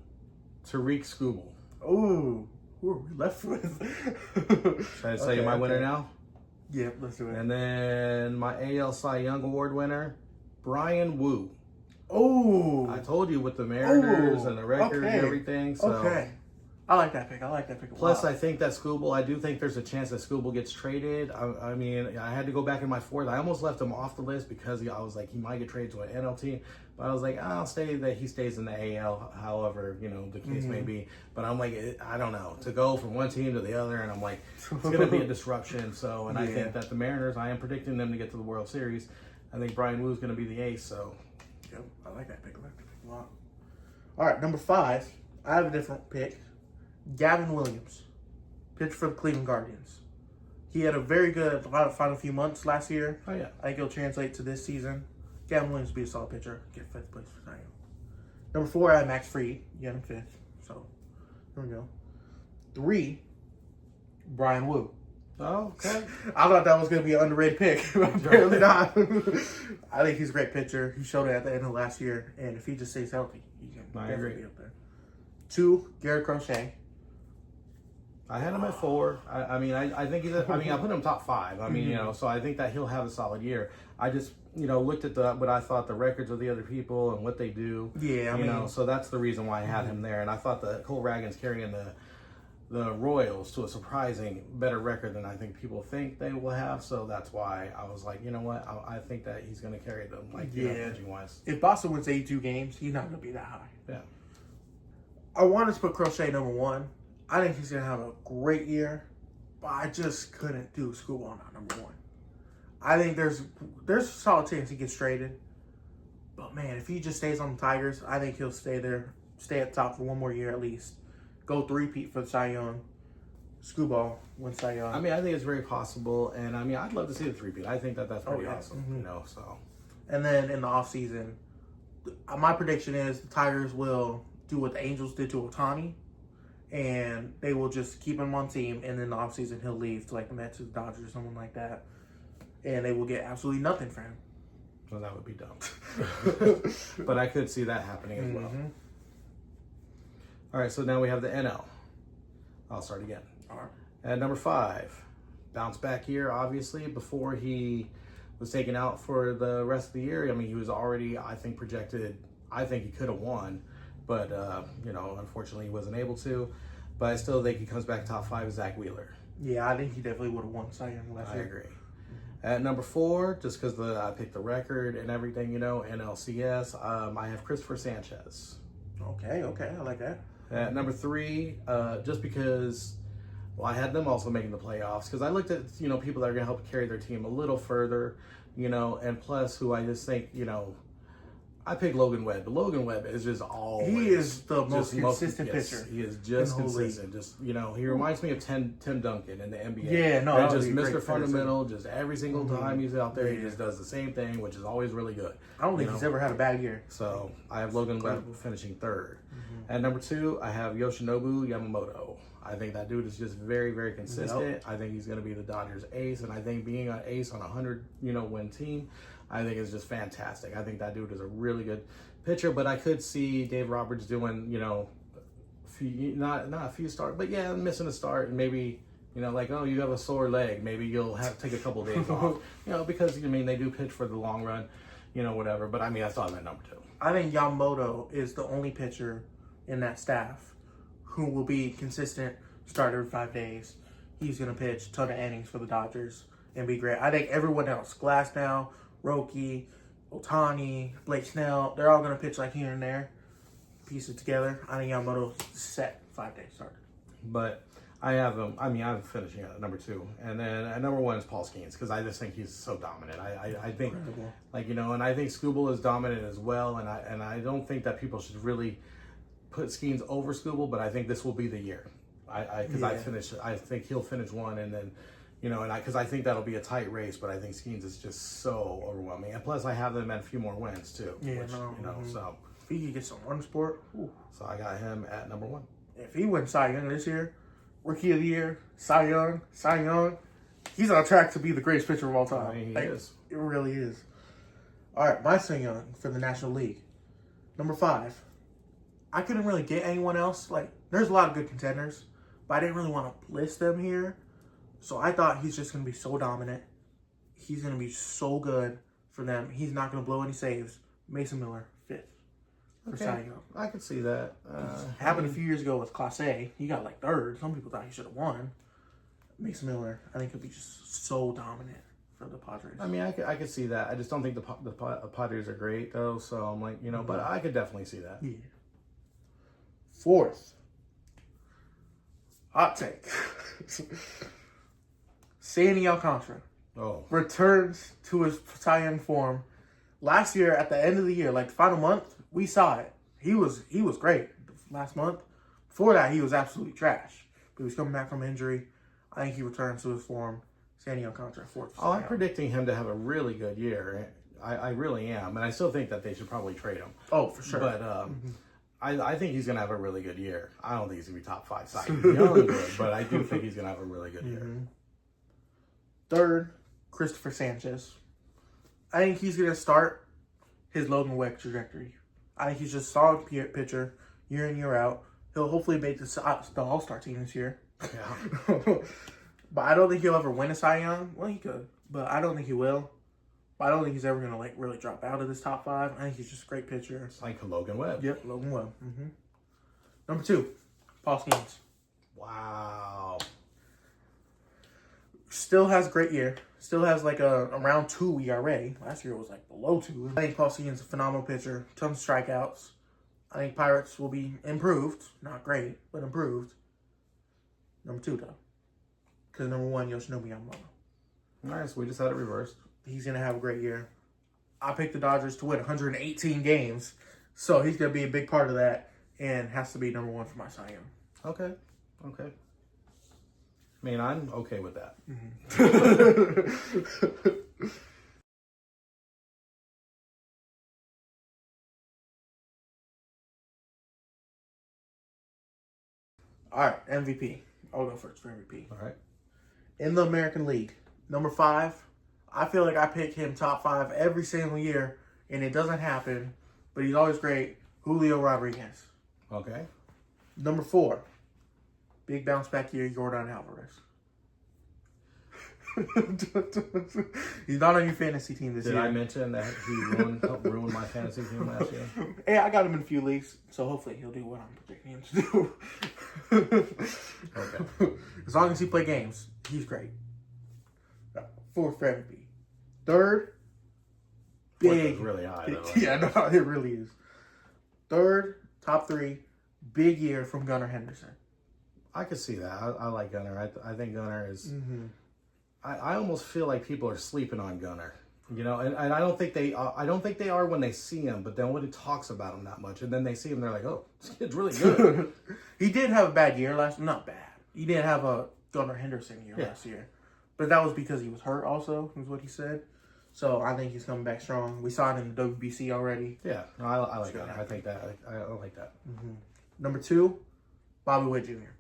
Tariq Skubal. Ooh, who are we left with? Should I tell you my winner now? Yeah, let's do it. And then my AL Cy Young Award winner, Brian Wu. Oh, I told you with the Mariners and the record and everything. So. Okay. I like that pick. Plus, I think that I do think there's a chance that Skubal gets traded. I mean, I had to go back in my fourth. I almost left him off the list because I was like, he might get traded to an NL team. But I was like, I'll stay that he stays in the AL, however, the case may be. But I'm like, I don't know. To go from one team to the other, and I'm like, it's going to be a disruption. So, and I think that the Mariners, I am predicting them to get to the World Series. I think Brian Wu is going to be the ace, so. Yep, I like that pick. A lot. All right, number 5. I have a different pick. Gavin Williams, pitcher for the Cleveland Guardians. He had a very good final few months last year. Oh, yeah. I think it'll translate to this season. Gavin Williams will be a solid pitcher. Get 5th place for Cy Young. Number 4, I have Max Fried. You got him 5th. So, here we go. 3, Brian Wu. Oh, okay. I thought that was going to be an underrated pick. Apparently not. I think he's a great pitcher. He showed it at the end of last year. And if he just stays healthy, he can definitely be up there. 2, Garrett Crochet. I had him at 4. I think I put him top 5. I mean, so I think that he'll have a solid year. I just, looked at what I thought the records of the other people and what they do. Yeah, I mean, so that's the reason why I had him there. And I thought that Cole Ragans carrying the Royals to a surprising better record than I think people think they will have. So that's why I was like, you know what? I think that he's going to carry them, pitching wise. If Boston wins 82 games, he's not going to be that high. Yeah. I wanted to put Crochet number 1. I think he's going to have a great year, but I just couldn't do Skubal on number 1. I think there's a solid chance he gets traded. But, man, if he just stays on the Tigers, I think he'll stay there, stay at the top for one more year at least. Go 3-peat for the Cy Young. Skubal win Cy Young. I mean, I think it's very possible. And, I'd love to see the 3-peat. I think that's pretty awesome, so. And then in the offseason, my prediction is the Tigers will do what the Angels did to Ohtani. And they will just keep him on team, and in the offseason he'll leave to like the Mets or the Dodgers or someone like that. And they will get absolutely nothing for him. Well, that would be dumb. But I could see that happening as well. All right, so now we have the NL. I'll start again. All right. At number 5, bounce back year, obviously. Before he was taken out for the rest of the year, he was already, I think, projected. I think he could have won. But, unfortunately he wasn't able to. But I still think he comes back top 5 Zach Wheeler. Yeah, I think he definitely would have won Cy Young last year. I agree. At number 4, just because I picked the record and everything, NLCS, I have Christopher Sanchez. Okay, I like that. At number 3, just because, I had them also making the playoffs. Because I looked at, people that are going to help carry their team a little further, and plus who I just think, I picked Logan Webb, but Logan Webb is just always. He is the most consistent pitcher. He is just consistent. Just he reminds me of Tim Duncan in the NBA. Yeah, no, just Mr. Fundamental. Just every single time he's out there, he just does the same thing, which is always really good. I don't think he's ever had a bad year. So I have Logan Webb finishing 3rd. At number 2, I have Yoshinobu Yamamoto. I think that dude is just very, very consistent. Yep. I think he's going to be the Dodgers ace, and I think being an ace on a 100 win team, I think is just fantastic. I think that dude is a really good pitcher, but I could see Dave Roberts doing, not a few starts, but yeah, missing a start, and maybe, you have a sore leg, maybe you'll have to take a couple of days off, because they do pitch for the long run, whatever. But I saw him at number 2. I think Yamamoto is the only pitcher in that staff who will be consistent, start every 5 days. He's going to pitch a ton of innings for the Dodgers and be great. I think everyone else, Glasnow, Roki, Ohtani, Blake Snell, they're all going to pitch like here and there, piece it together. I think Yamamoto's set 5 days starter. But I have him. I'm finishing at number 2, and then at number 1 is Paul Skeens because I just think he's so dominant. I think, incredible. And I think Skubal is dominant as well, and I don't think that people should really put Skeens over Skubal, but I think this will be the year. I think he'll finish 1, and then You know, and because I think that'll be a tight race, but I think Skeens is just so overwhelming. And plus, I have them at a few more wins too. Yeah, which, no, you know, so if he could get some run support, so I got him at number 1. if he wins Cy Young this year, Rookie of the Year, Cy Young, he's on track to be the greatest pitcher of all time. I mean, he Like, is. It really is. All right, my Cy Young for the National League, number 5. I couldn't really get anyone else. Like, there's a lot of good contenders, but I didn't really want to list them here. So I thought he's just going to be so dominant. He's going to be so good for them. He's not going to blow any saves. Mason Miller, 5th for Cy Young. I could see that. Happened a few years ago with Class A. He got like 3rd. Some people thought he should have won. Mason Miller, I think, could be just so dominant for the Padres. I mean, I could see that. I just don't think the Padres are great though. So I'm like, you know, but I could definitely see that. Yeah. 4th. Hot take. Sandy Alcantara Oh, returns to his Cy Young form. Last year, at the end of the year, like the final month, we saw it. He was great last month. Before that, he was absolutely trash. But he was coming back from injury. I think he returns to his form. Sandy Alcantara, 4th. Oh, I'm predicting him to have a really good year. I really am, and I still think that they should probably trade him. Oh, for sure. But I think he's going to have a really good year. I don't think he's going to be top 5 Cy Young good, but I do think he's going to have a really good year. 3rd, Christopher Sanchez. I think he's going to start his Logan Webb trajectory. I think he's just a solid pitcher year in, year out. He'll hopefully make the All-Star team this year. Yeah. But I don't think he'll ever win a Cy Young. Well, he could, but I don't think he will. But I don't think he's ever going to like really drop out of this top 5. I think he's just a great pitcher. It's like Logan Webb. Yep, Logan Webb. Number 2, Paul Skeens. Wow. Still has a great year. Still has like a around 2 ERA. Last year it was like below 2. I think Paul Skeens is a phenomenal pitcher. Tons of strikeouts. I think Pirates will be improved. Not great, but improved. Number 2, though. Because number 1, Yoshinobu Yamamoto. All right, so we just had it reversed. He's going to have a great year. I picked the Dodgers to win 118 games. So he's going to be a big part of that. And has to be number 1 for my Cy Young. Okay. I mean, I'm okay with that. All right, MVP. I'll go first for MVP. All right. In the American League, number 5, I feel like I pick him top 5 every single year, and it doesn't happen, but he's always great. Julio Rodriguez. Okay. Number 4, big bounce back year, Yordan Alvarez. He's not on your fantasy team this year. Did I mention that he helped ruin my fantasy team last year? Hey, I got him in a few leagues, so hopefully he'll do what I'm predicting him to do. Okay. As long as he play games, he's great. 4th for MVP. 3rd, big. It's really high, though. Yeah, no, it really is. 3rd, top 3, big year from Gunnar Henderson. I could see that. I like Gunnar. I think Gunnar is. I almost feel like people are sleeping on Gunnar. You know, and I don't think they. I don't think they are when they see him, but then when it talks about him that much, and then they see him, they're like, "Oh, this kid's really good." He did have a bad year last. Not bad. He did have a Gunnar Henderson year last year, but that was because he was hurt. Also, is what he said. So I think he's coming back strong. We saw it in the WBC already. Yeah, no, I like Gunnar. I think that. I like that. Number 2, Bobby Witt Jr.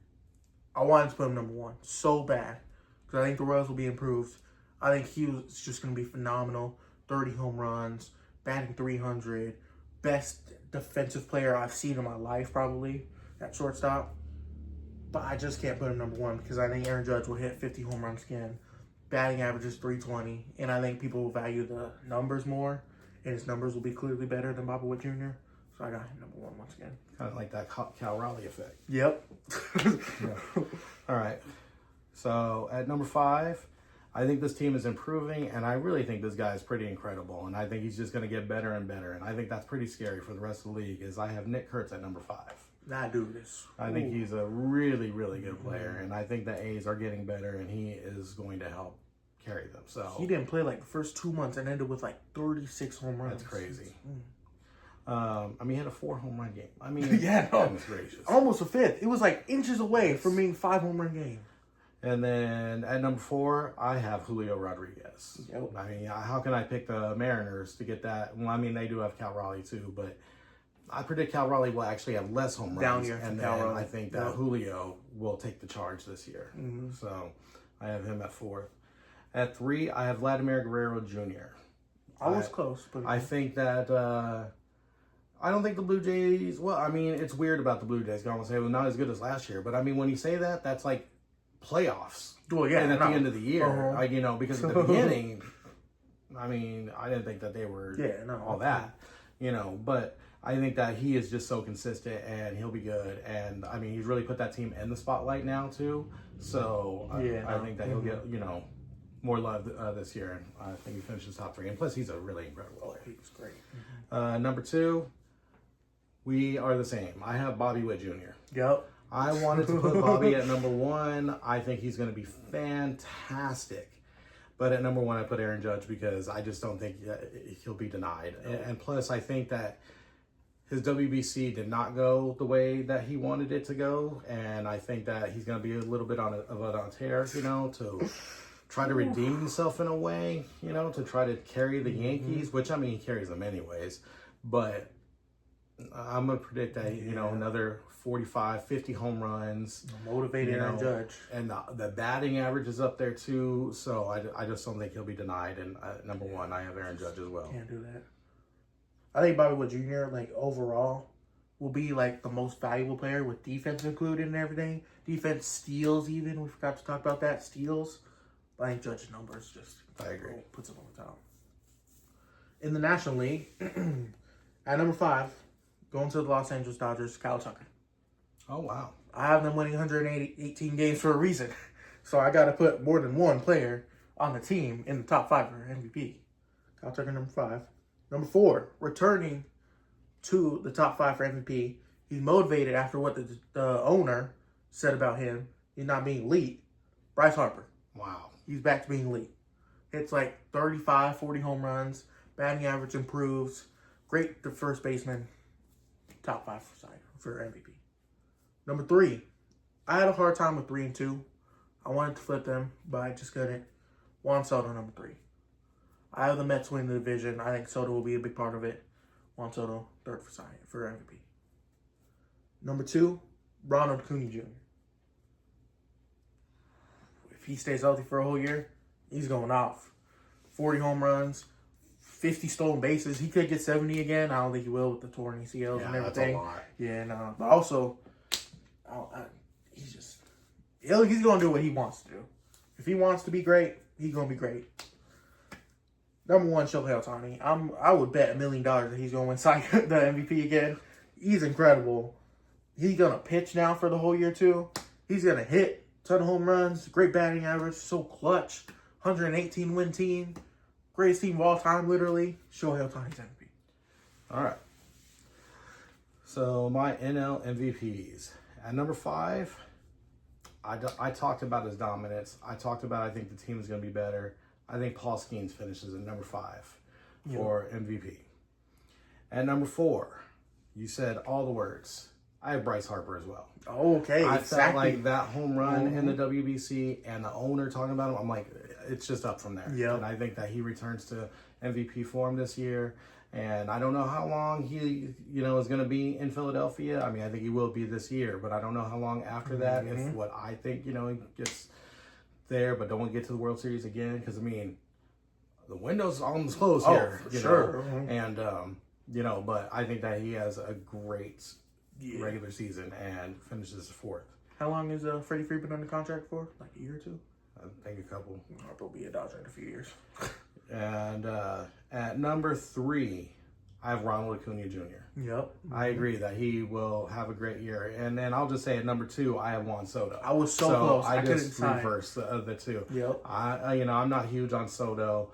I wanted to put him number 1 so bad because I think the Royals will be improved. I think he was just going to be phenomenal. 30 home runs, batting 300, best defensive player I've seen in my life probably at shortstop. But I just can't put him number 1 because I think Aaron Judge will hit 50 home runs again. Batting average is 320, and I think people will value the numbers more, and his numbers will be clearly better than Bobby Witt Jr. So I got him number 1 once again. Kind of like that Cal Raleigh effect. Yep. Yeah. All right. So at number 5, I think this team is improving, and I really think this guy is pretty incredible, and I think he's just going to get better and better, and I think that's pretty scary for the rest of the league. Is I have Nick Kurtz at number 5. Nah, do this. I think he's a really, really good player, and I think the A's are getting better, and he is going to help carry them. So he didn't play like the first 2 months and ended with like 36 home runs. That's crazy. I mean, he had a 4 home run game. I mean, yeah, no. goodness gracious. Almost a 5th. It was like inches away from being 5 home run game. And then at number 4, I have Julio Rodriguez. Yep. I mean, how can I pick the Mariners to get that? Well, I mean, they do have Cal Raleigh too, but I predict Cal Raleigh will actually have less home runs. Down year and for Cal then Raleigh. I think that Julio will take the charge this year. Mm-hmm. So I have him at 4th. At 3, I have Vladimir Guerrero Jr. I was close, but I think that I don't think the Blue Jays. Well, I mean, it's weird about the Blue Jays. I'm gonna say, well, not as good as last year, but I mean, when you say that, that's like playoffs. well, yeah, And at no. the end of the year, Uh-huh. because at the beginning, I mean, I didn't think that they were all that, but I think that he is just so consistent and he'll be good. And I mean, he's really put that team in the spotlight now too. So I think that he'll get, more love this year. I think he finishes top 3. And plus, he's a really incredible player. He was great. Number 2, we are the same. I have Bobby Witt Jr. Yep. I wanted to put Bobby at number 1. I think he's going to be fantastic. But at number 1, I put Aaron Judge because I just don't think he'll be denied. And plus, I think that his WBC did not go the way that he wanted it to go. And I think that he's going to be a little bit of a tear, to try to redeem himself in a way, to try to carry the Yankees, which, I mean, he carries them anyways. But I'm going to predict that, another 45, 50 home runs. Motivated Aaron Judge. And the batting average is up there too. So I just don't think he'll be denied. And number 1, I have Aaron Judge as well. Can't do that. I think Bobby Witt Jr., overall, will be, the most valuable player with defense included and everything. Defense, steals even. We forgot to talk about that. Steals. I think Judge's numbers just I agree. Puts him on the top. In the National League, at number 5, going to the Los Angeles Dodgers, Kyle Tucker. Oh, wow. I have them winning 118 games for a reason. So I got to put more than one player on the team in the top 5 for MVP. Kyle Tucker, number 5. Number 4, returning to the top 5 for MVP. He's motivated after what the owner said about him. He's not being elite. Bryce Harper. Wow. He's back to being elite. Hits 35, 40 home runs. Batting average improves. Great first baseman. Top 5 for MVP. Number 3. I had a hard time with 3 and 2. I wanted to flip them, but I just couldn't. Juan Soto, number 3. I have the Mets win the division. I think Soto will be a big part of it. Juan Soto, 3rd for MVP. Number 2, Ronald Acuna Jr. If he stays healthy for a whole year, he's going off. 40 home runs, 50 stolen bases. He could get 70 again. I don't think he will with the torn ACLs and everything. That's a lot. Yeah, no. But also, he's going to do what he wants to do. If he wants to be great, he's going to be great. Number 1, Shohei Ohtani. I would bet $1 million that he's going to win the MVP again. He's incredible. He's going to pitch now for the whole year, too. He's going to hit a ton of home runs. Great batting average. So clutch. 118 win team. Greatest team of all time, literally. Shohei Ohtani's MVP. All right. So my NL MVPs. At number 5, I talked about his dominance. I talked about I think the team is going to be better. I think Paul Skeens finishes at number 5 for MVP. At number 4, you said all the words. I have Bryce Harper as well. Okay, I felt like that home run in the WBC and the owner talking about him, I'm like, it's just up from there. Yep. And I think that he returns to MVP form this year. And I don't know how long he, is going to be in Philadelphia. I mean, I think he will be this year, but I don't know how long after that. If what I think, he gets there, but don't get to the World Series again. Because, I mean, the window's almost closed here. For sure. And, but I think that he has a great regular season and finishes 4th. How long is Freddie Freeman under contract for? Like a year or 2? I think a couple. Harper will be a Dodger in a few years. And at number 3, I have Ronald Acuna Jr. Yep. I agree that he will have a great year. And then I'll just say at number 2, I have Juan Soto. I was so close. I couldn't just reversed the 2. Yep. I'm not huge on Soto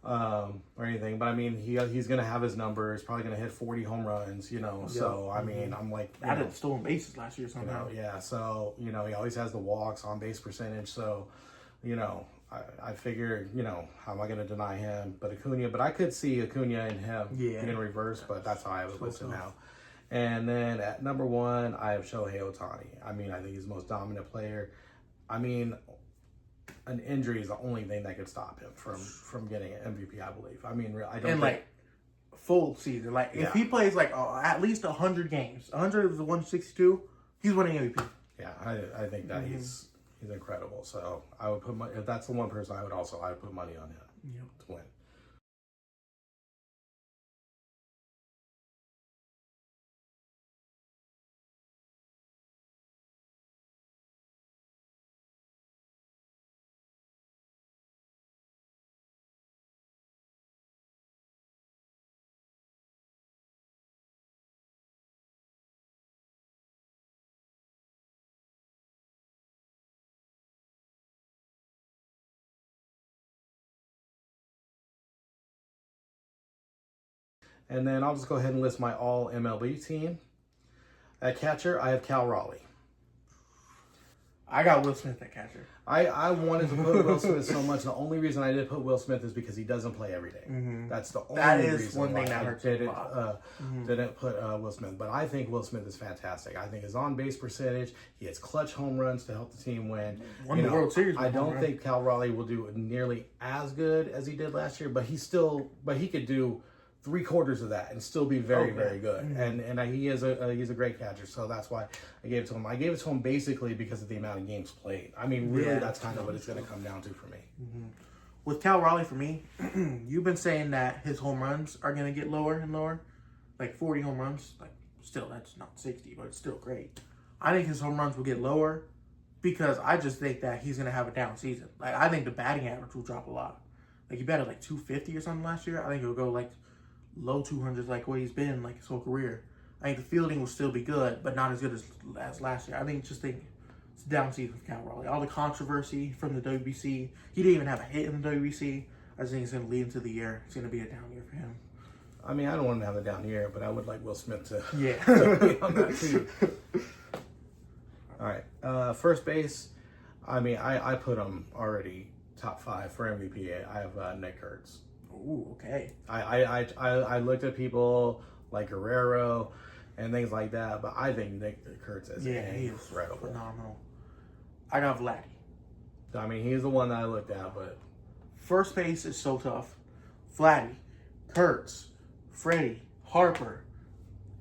or anything, but I mean, he's going to have his numbers, probably going to hit 40 home runs, So, I mean, I'm like... I did stolen bases last year somehow. So, he always has the walks, on base percentage. So, I figure, how am I going to deny him? But I could see Acuna and him in reverse, but that's how I have it listed now. And then at number 1, I have Shohei Ohtani. I mean, I think he's the most dominant player. I mean, an injury is the only thing that could stop him from getting an MVP, I believe. I mean, I don't And think, like full season. Like if he plays like at least 100 games, 100 is 162, he's winning MVP. yeah, I think that he's incredible. So I would put if that's the one person I would put money on him to win. And then I'll just go ahead and list my all MLB team. At catcher, I have Cal Raleigh. I got Will Smith at catcher. I wanted to put Will Smith so much. The only reason I did put Will Smith is because he doesn't play every day. That's the only reason one thing why that I hurts didn't put Will Smith. But I think Will Smith is fantastic. I think his on-base percentage, he hits clutch home runs to help the team win. Won the World Series. I don't think Cal Raleigh will do nearly as good as he did last year, but he could do 3/4 of that and still be very good. And he's a great catcher, so that's why I gave it to him. I gave it to him basically because of the amount of games played. I mean, really, that's kind of what it's going to come down to for me. With Cal Raleigh, for me, you've been saying that his home runs are going to get lower and lower, like 40 home runs. Like, still, that's not 60, but it's still great. I think his home runs will get lower because I just think that he's going to have a down season. Like, I think the batting average will drop a lot. Like, he batted like 250 or something last year. I think it'll go like low 200s, like what he's been like his whole career. I think the fielding will still be good, but not as good as last year. I think it's a down season for Cal Raleigh. All the controversy from the WBC. He didn't even have a hit in the WBC. I just think it's going to lead into the year. It's going to be a down year for him. I mean, I don't want him to have a down year, but I would like Will Smith to be on that too. All right, first base. I mean, I put him already top 5 for MVP. I have Nick Kurtz. Ooh, okay. I looked at people like Guerrero and things like that, but I think Nick Kurtz is incredible. Phenomenal. I got Vladdy. I mean, he's the one that I looked at, but first base is so tough. Vladdy, Kurtz, Freddie, Harper.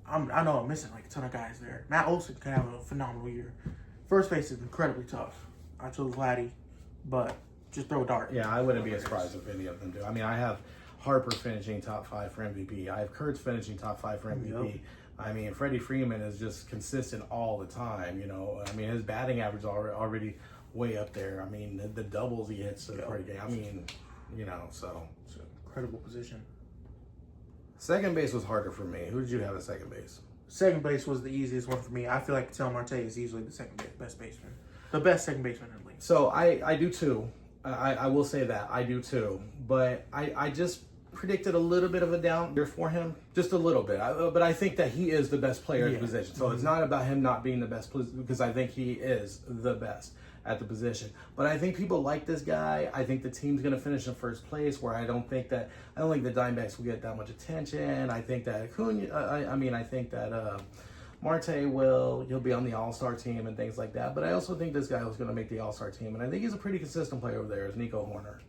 I know I'm missing like a ton of guys there. Matt Olson could have a phenomenal year. First base is incredibly tough. I chose Vladdy, but just throw a dart. Yeah, I wouldn't be surprised if any of them do. I mean, I have Harper finishing top 5 for MVP. I have Kurtz finishing top 5 for MVP. Yep. I mean, Freddie Freeman is just consistent all the time. You know, I mean, his batting average is already way up there. I mean, the doubles he hits per game. I mean, you know, so it's an incredible position. Second base was harder for me. Who did you have at second base? Second base was the easiest one for me. I feel like Ketel Marte is easily the best baseman, the best second baseman in the league. So I do too. I will say that I do too, but I just predicted a little bit of a down year for him, just a little bit. But I think that he is the best player at the position. So it's not about him not being the best, because I think he is the best at the position. But I think people like this guy. I think the team's going to finish in first place, where I don't think the Diamondbacks will get that much attention. I think that I think that Marte he'll be on the All-Star team and things like that. But I also think this guy was going to make the All-Star team, and I think he's a pretty consistent player over there, is Nico Horner.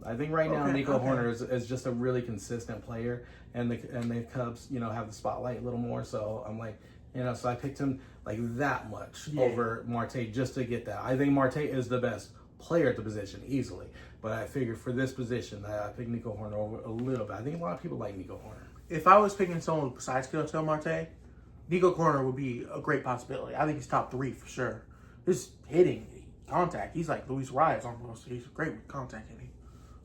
I think right now Nico Horner is just a really consistent player, and the Cubs, have the spotlight a little more. So I'm like, so I picked him like that much over Marte just to get that. I think Marte is the best player at the position easily, but I figured for this position I picked Nico Horner over a little bit. I think a lot of people like Nico Horner. If I was picking someone besides Ketel Marte, Nico Horner would be a great possibility. I think he's top 3 for sure. His hitting, contact, he's like Luis Arias almost. He's great with contact hitting.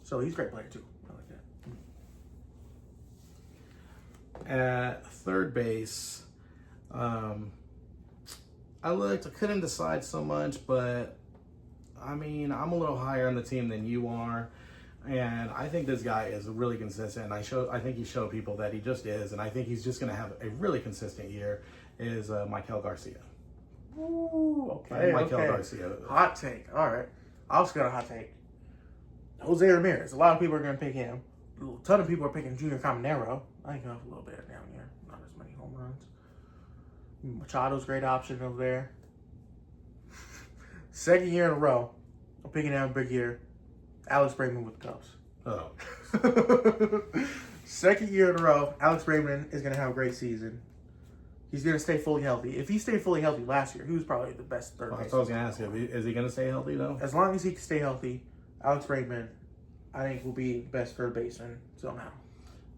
So he's a great player too. I like that. At third base, I couldn't decide so much, but I mean, I'm a little higher on the team than you are, and I think this guy is really consistent. I think he showed people that he just is, and I think he's just going to have a really consistent year. Is Maikel Garcia? Ooh, okay. Maikel Garcia. Hot take. All right, I also got a hot take. Jose Ramirez. A lot of people are going to pick him. A ton of people are picking Junior Caminero. I think he'll have a little bit down here. Not as many home runs. Machado's a great option over there. Second year in a row, I'm picking out a big year. Alex Bregman with the Cubs. Oh. Second year in a row, Alex Bregman is going to have a great season. He's going to stay fully healthy. If he stayed fully healthy last year, he was probably the best third baseman. That's what I was going to ask you. Is he going to stay healthy, though? As long as he can stay healthy, Alex Bregman, I think, will be the best third baseman somehow.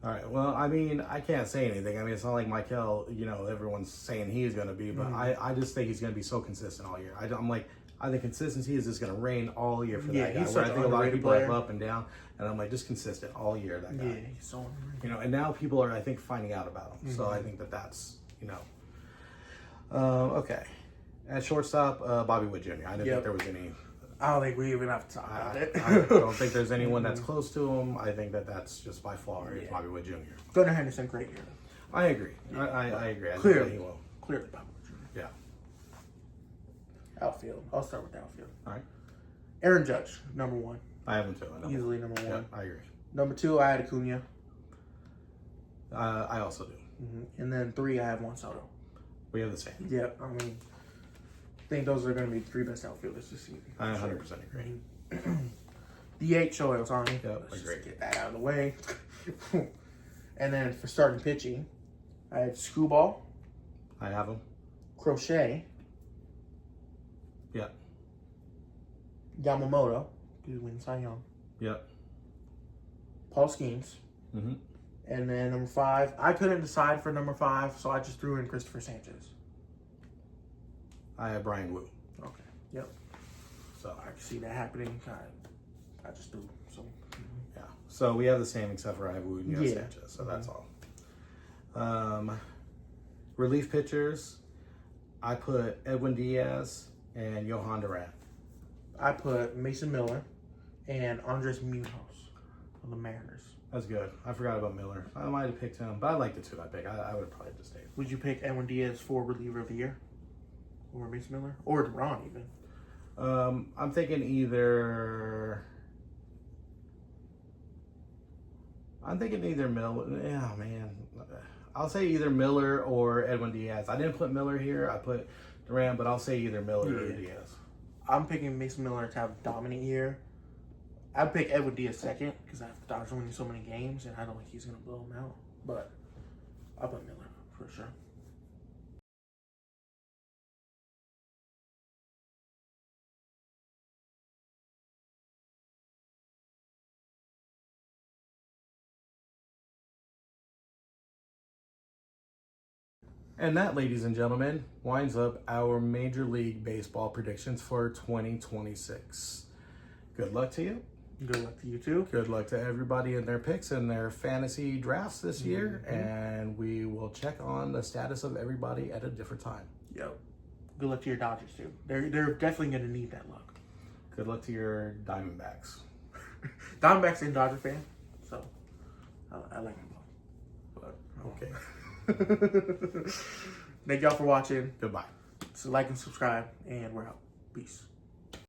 All right. Well, I mean, I can't say anything. I mean, it's not like Michael, everyone's saying he's going to be, but I just think he's going to be so consistent all year. I'm like, I think consistency is just going to reign all year for that guy. He's Where such I think an a lot of underrated people player. have up and down, and I'm like, just consistent all year, that guy. Yeah, he's so underrated. And now people are, I think, finding out about him. So I think that's, okay. At shortstop, Bobby Wood Jr. I didn't think there was any. I don't think we even have to talk about it. I don't think there's anyone that's close to him. I think that's just by far is Bobby Wood Jr. Gunnar Henderson, great year. I agree. I agree. I Clearly, think he will. Clearly Bobby Wood Jr. Yeah. Outfield. I'll start with the outfield. All right. Aaron Judge, number one. I have him too. Easily number one. Yeah, I agree. Number two, I had Acuna. I also do. And then three, I have Juan Soto. We have the same. Yeah, I mean, I think those are going to be the three best outfielders this season. I 100% agree. DH, Shohei Ohtani. Yep, Let's agree. just get that out of the way. And then for starting pitching, I had Screwball, I have him. Crochet, Yep. Yamamoto, who wins Cy Young, Yep. Paul Skeens, Mm-hmm. and then number five, I couldn't decide for number five, so I just threw in Christopher Sanchez. I have Brian Wu. Okay. Yep. So I can see that happening. I just threw. So. yeah. So we have the same except for I have Wu and you have Yeah. Sanchez. So that's all. Relief pitchers, I put Edwin Diaz and Johan Durant. I put Mason Miller and Andres Munoz of the Mariners. That's good. I forgot about Miller. I might have picked him, but I like the two I picked. I would have probably just stayed. Would you pick Edwin Diaz for reliever of the year? Or Mason Miller? Or DeRon even? I'm thinking either Miller. Yeah, man. I'll say either Miller or Edwin Diaz. I didn't put Miller here. I put Durant, but I'll say either Miller or Diaz. I'm picking Mason Miller to have a dominant year. I'd pick Edwin Diaz second because the Dodgers are winning so many games and I don't think he's going to blow them out. But I'll put Miller for sure. And that, ladies and gentlemen, winds up our Major League Baseball predictions for 2026. Good luck to you. Good luck to you too. Good luck to everybody in their picks and their fantasy drafts this year. And we will check on the status of everybody at a different time. Yep. Good luck to your Dodgers too. They're definitely going to need that luck. Good luck to your Diamondbacks. Diamondbacks and Dodger fan, so I like them both. But Okay. Thank y'all for watching. Goodbye. So like and subscribe, and we're out. Peace.